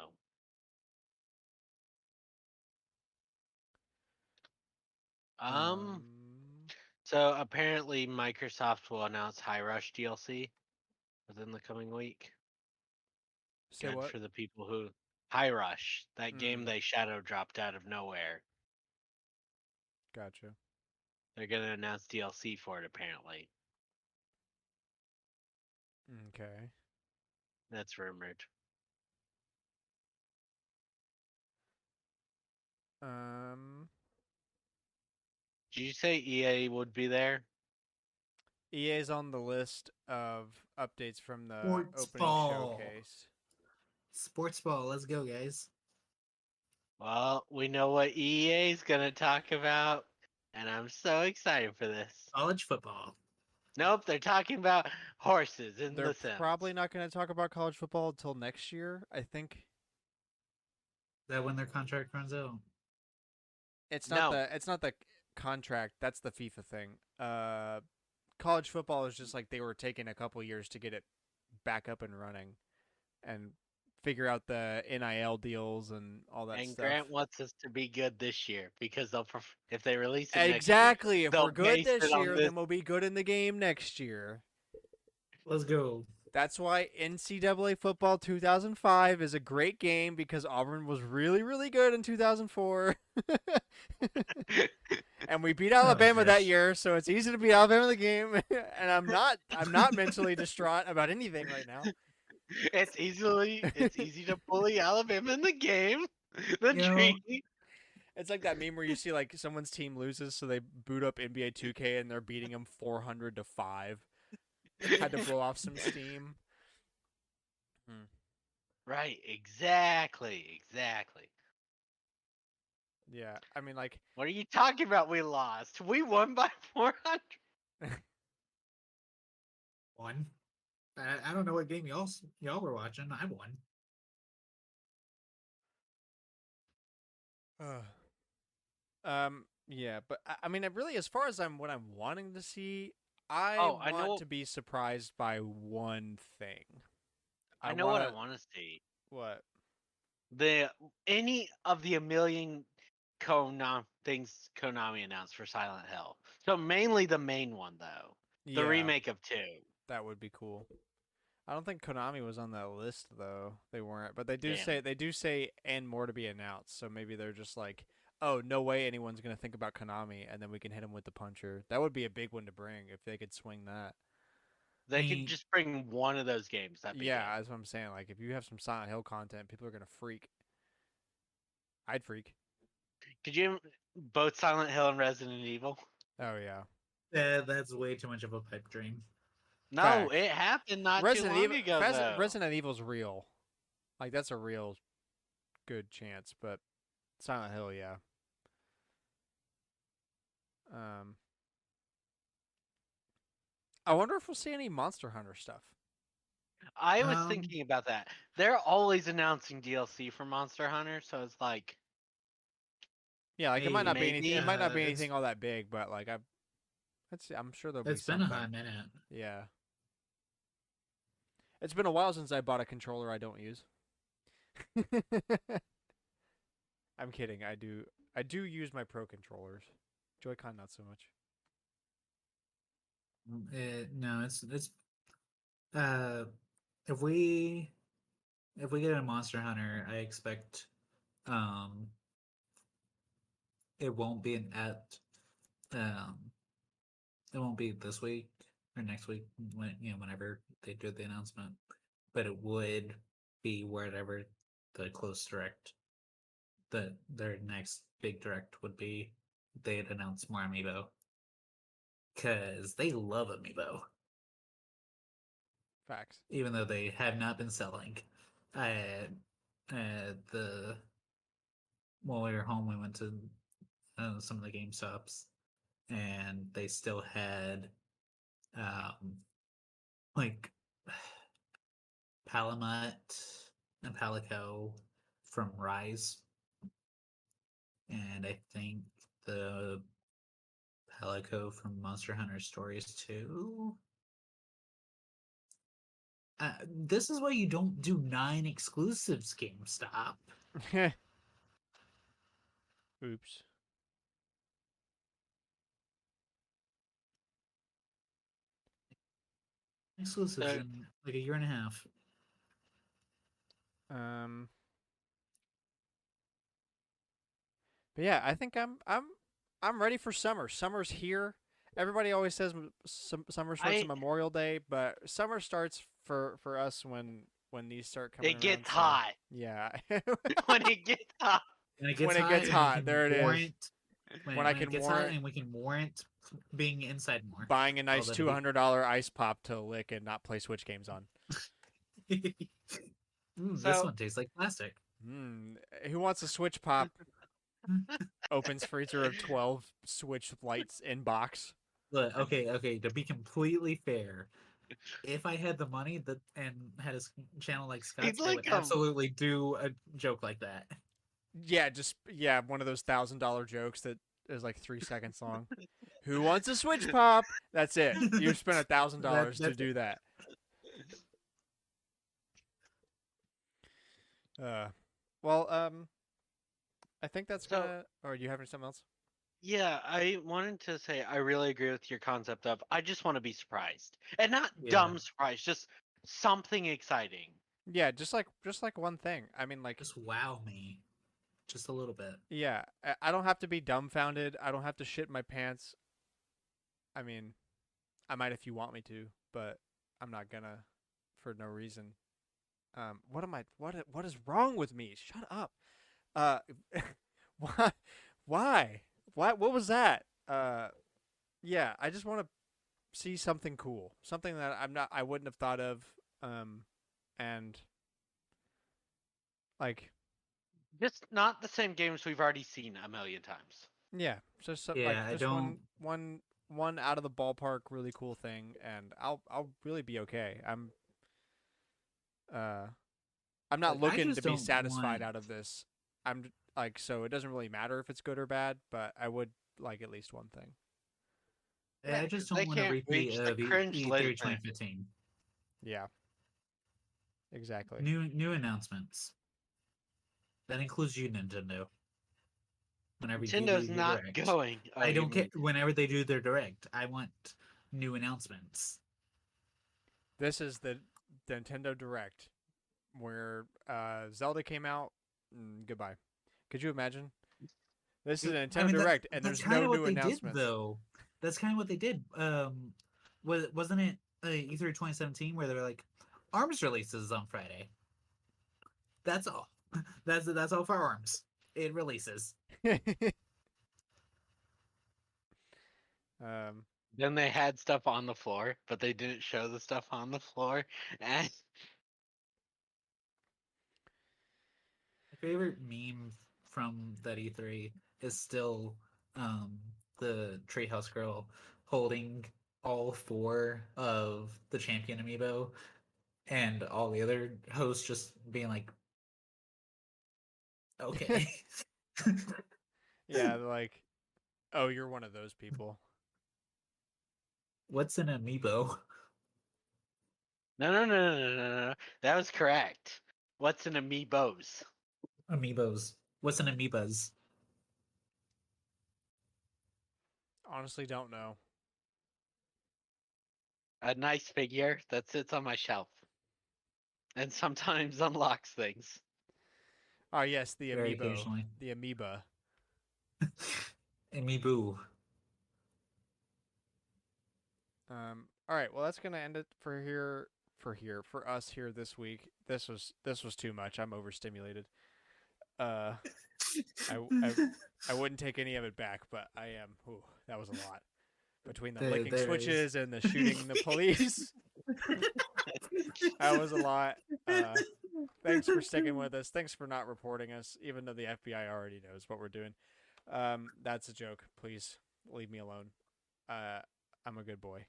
um, Um. so apparently Microsoft will announce High Rush DLC within the coming week. Say Good what? for the people who High Rush, that game Mm. they shadow dropped out of nowhere. Gotcha. They're gonna announce DLC for it apparently. Okay. That's rumored. Um. Did you say EA would be there? EA is on the list of updates from the Sports opening ball. showcase. Sports ball. Let's go, guys. Well, we know what EA is gonna talk about, and I'm so excited for this. College football. Nope, they're talking about horses in They're The Sims. probably not going to talk about college football until next year. I think That when their contract runs out. it's No. not the contract. That's the FIFA thing. College football is just like they were taking a couple years to get it back up and running, and figure out the NIL deals and all that And stuff. Grant wants us to be good this year because if they release it Exactly. next If year, we're good they'll base this it on year, this. then we'll be good in the game next year. Let's go. That's why NCAA football 2005 is a great game because Auburn was really, really good in 2004. And we beat Alabama that gosh. year, so it's easy to beat Alabama in the game. And I'm not mentally distraught about anything right now. It's easy to bully Alabama in the game. The You know, tree. It's like that meme where you see like someone's team loses, so they boot up NBA 2K and they're beating them 400-5. Had to blow off some steam. Right, exactly. Yeah, I mean, like, What are you talking about? We lost. We won by 400. one. I don't know what game y'all were watching. I won. yeah, but I mean, really, as far as what I'm wanting to see, I I want know. to be surprised by one thing. I know what I want to see. What? Any of the a million things Konami announced for Silent Hill. So mainly the main one though. The Yeah, remake of 2. that would be cool. I don't think Konami was on that list though. They weren't, but they do Damn. say and more to be announced. So maybe they're just like, oh, no way anyone's gonna think about Konami, and then we can hit them with the puncher. That would be a big one to bring if they could swing that. They could just bring one of those games. That'd be Yeah, good. that's what I'm saying. Like, if you have some Silent Hill content, people are gonna freak. I'd freak. Could you both Silent Hill and Resident Evil? Oh yeah. That's way too much of a pipe dream. No, Fact. it happened not too long ago though. Resident Evil's real. Like, that's a real good chance, but Silent Hill, yeah. I wonder if we'll see any Monster Hunter stuff. I was thinking about that. They're always announcing DLC for Monster Hunter, so it's like, yeah, like it might not be maybe, anything. It might not be anything all that big, but like I'm sure there'll be something. It's been a hot minute. Yeah. It's been a while since I bought a controller I don't use. I'm kidding. I do use my pro controllers. Joy-Con not so much. No, it's if we get a Monster Hunter, I expect it won't be it won't be this week or next week whenever they do the announcement, but it would be wherever the close direct their next big direct would be. They'd announce more amiibo because they love amiibo. Facts. Even though they have not been selling. While we were home, we went to some of the GameStops, and they still had like Palamut and Palico from Rise, and I think the Palico from Monster Hunter Stories 2. This is why you don't do 9 exclusives, GameStop. Oops. Exclusives in like a year and a half. But yeah, I think I'm ready for summer. Summer's here. Everybody always says summer starts on Memorial Day, but summer starts for us when these start coming. It gets hot. Yeah. When it gets hot. When it gets hot, there it is. When I it can gets hot warrant and we can warrant being inside more. buying a nice that'd be- $200 ice pop to lick and not play Switch games on. This So- one tastes like plastic. Who wants a Switch pop? Opens freezer of 12 Switch lights in box. Look, okay. To be completely fair, if I had the money and had a channel like Scott's, I like, would absolutely do a joke like that. Yeah, one of those $1,000 jokes that is like 3 seconds long. Who wants a Switch pop? That's it. You spent $1,000 to That's do that. I think that's So- gonna. Or do you have something else? Yeah, I wanted to say I really agree with your concept of I just want to be surprised. And not Yeah. dumb surprise, just something exciting. Yeah, just like one thing. I mean, like, Just wow me, just a little bit. yeah, I don't have to be dumbfounded. I don't have to shit my pants. I mean, I might if you want me to, but I'm not gonna for no reason. What am I? What is wrong with me? Shut up. Why? Why? What was that? Yeah, I just want to see something cool, something that I wouldn't have thought of. And like, Just not the same games we've already seen a million times. yeah, just Yeah, like I just don't- one out of the ballpark, really cool thing, and I'll really be okay. I'm not Like, I looking just to be don't satisfied want- out of this. I'm like, so it doesn't really matter if it's good or bad, but I would like at least one thing. I just They don't want to can't repeat reach the of cringe E3 limit. 2015. Yeah. Exactly. New announcements. That includes you, Nintendo. Whenever you do Nintendo's your not direct. going. Oh, I you don't care. mean- Whenever they do their direct, I want new announcements. This is the Nintendo Direct where Zelda came out. Goodbye. Could you imagine? This is a Nintendo Direct, and that's there's kinda no what new they announcements. Did, though. That's kind of what they did. Wasn't it E3 2017 where they were like, ARMS releases on Friday. That's all. That's all for ARMS. It releases. um, Then they had stuff on the floor, but they didn't show the stuff on the floor. And My favorite meme from that E3 is still the Treehouse Girl holding all four of the champion amiibo and all the other hosts just being like, okay. yeah, like, oh, you're one of those people. What's an amiibo? no. That was correct. What's an amiibos? Amiibos. What's an amoebas? Honestly, don't know. A nice figure that sits on my shelf. And sometimes unlocks things. Oh yes, the Very amiibo, occasionally. the amoeba. Amiibo. All right, well that's gonna end it for us here this week. This was too much. I'm overstimulated. I wouldn't take any of it back, but I am. Ooh, that was a lot. Between the licking There switches is. and the shooting the police, that was a lot. Thanks for sticking with us. Thanks for not reporting us, even though the FBI already knows what we're doing. That's a joke. Please leave me alone. I'm a good boy.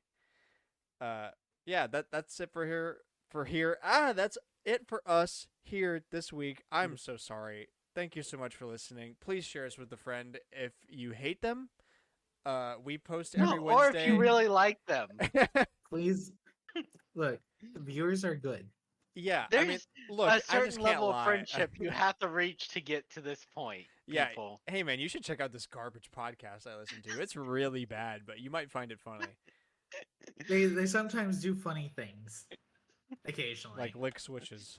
Yeah, that's it for here. That's it for us here this week. I'm so sorry. Thank you so much for listening. Please share us with a friend if you hate them. We post every No, Wednesday. or if you really like them. Please. Look, the viewers are good. Yeah, There's I mean, look, a I certain just can't level of lie. friendship you have to reach to get to this point. Yeah. People. Hey, man, you should check out this garbage podcast I listen to. It's really bad, but you might find it funny. They sometimes do funny things. Occasionally. Like lick switches.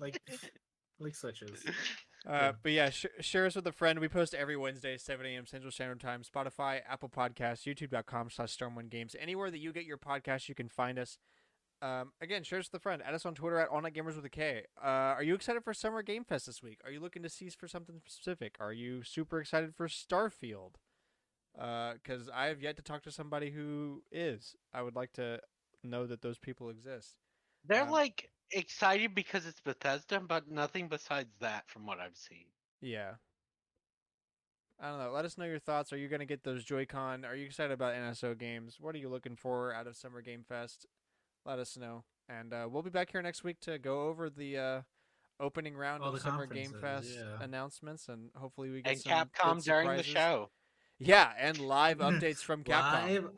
like switches. But yeah, share us with a friend. We post every Wednesday, 7 a.m. Central Standard Time. Spotify, Apple Podcasts, YouTube.com/StormwindGames. Anywhere that you get your podcasts, you can find us. Again, share us with a friend. Add us on Twitter at AllNightGamers with a K. Are you excited for Summer Game Fest this week? Are you looking to seize for something specific? Are you super excited for Starfield? Because I have yet to talk to somebody who is. I would like to know that those people exist. They're Um, like excited because it's Bethesda, but nothing besides that from what I've seen. Yeah. I don't know. Let us know your thoughts. Are you going to get those Joy-Con? Are you excited about NSO games? What are you looking for out of Summer Game Fest? Let us know. And we'll be back here next week to go over the opening round All of the Summer Game conferences, Fest yeah. announcements, and hopefully we get And some good Capcom during the surprises. show. Yeah, and live updates from Capcom. Live,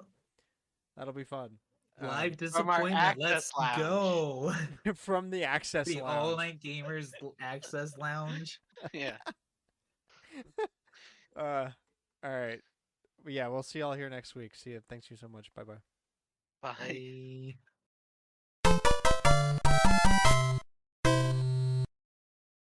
That'll be fun. live From our disappointment. Access Let's Lounge. go. From the Access The Lounge. All Night Gamers Access Lounge. Yeah. All right. Yeah, we'll see y'all here next week. See you. Thanks you so much. Bye bye. Bye. Bye.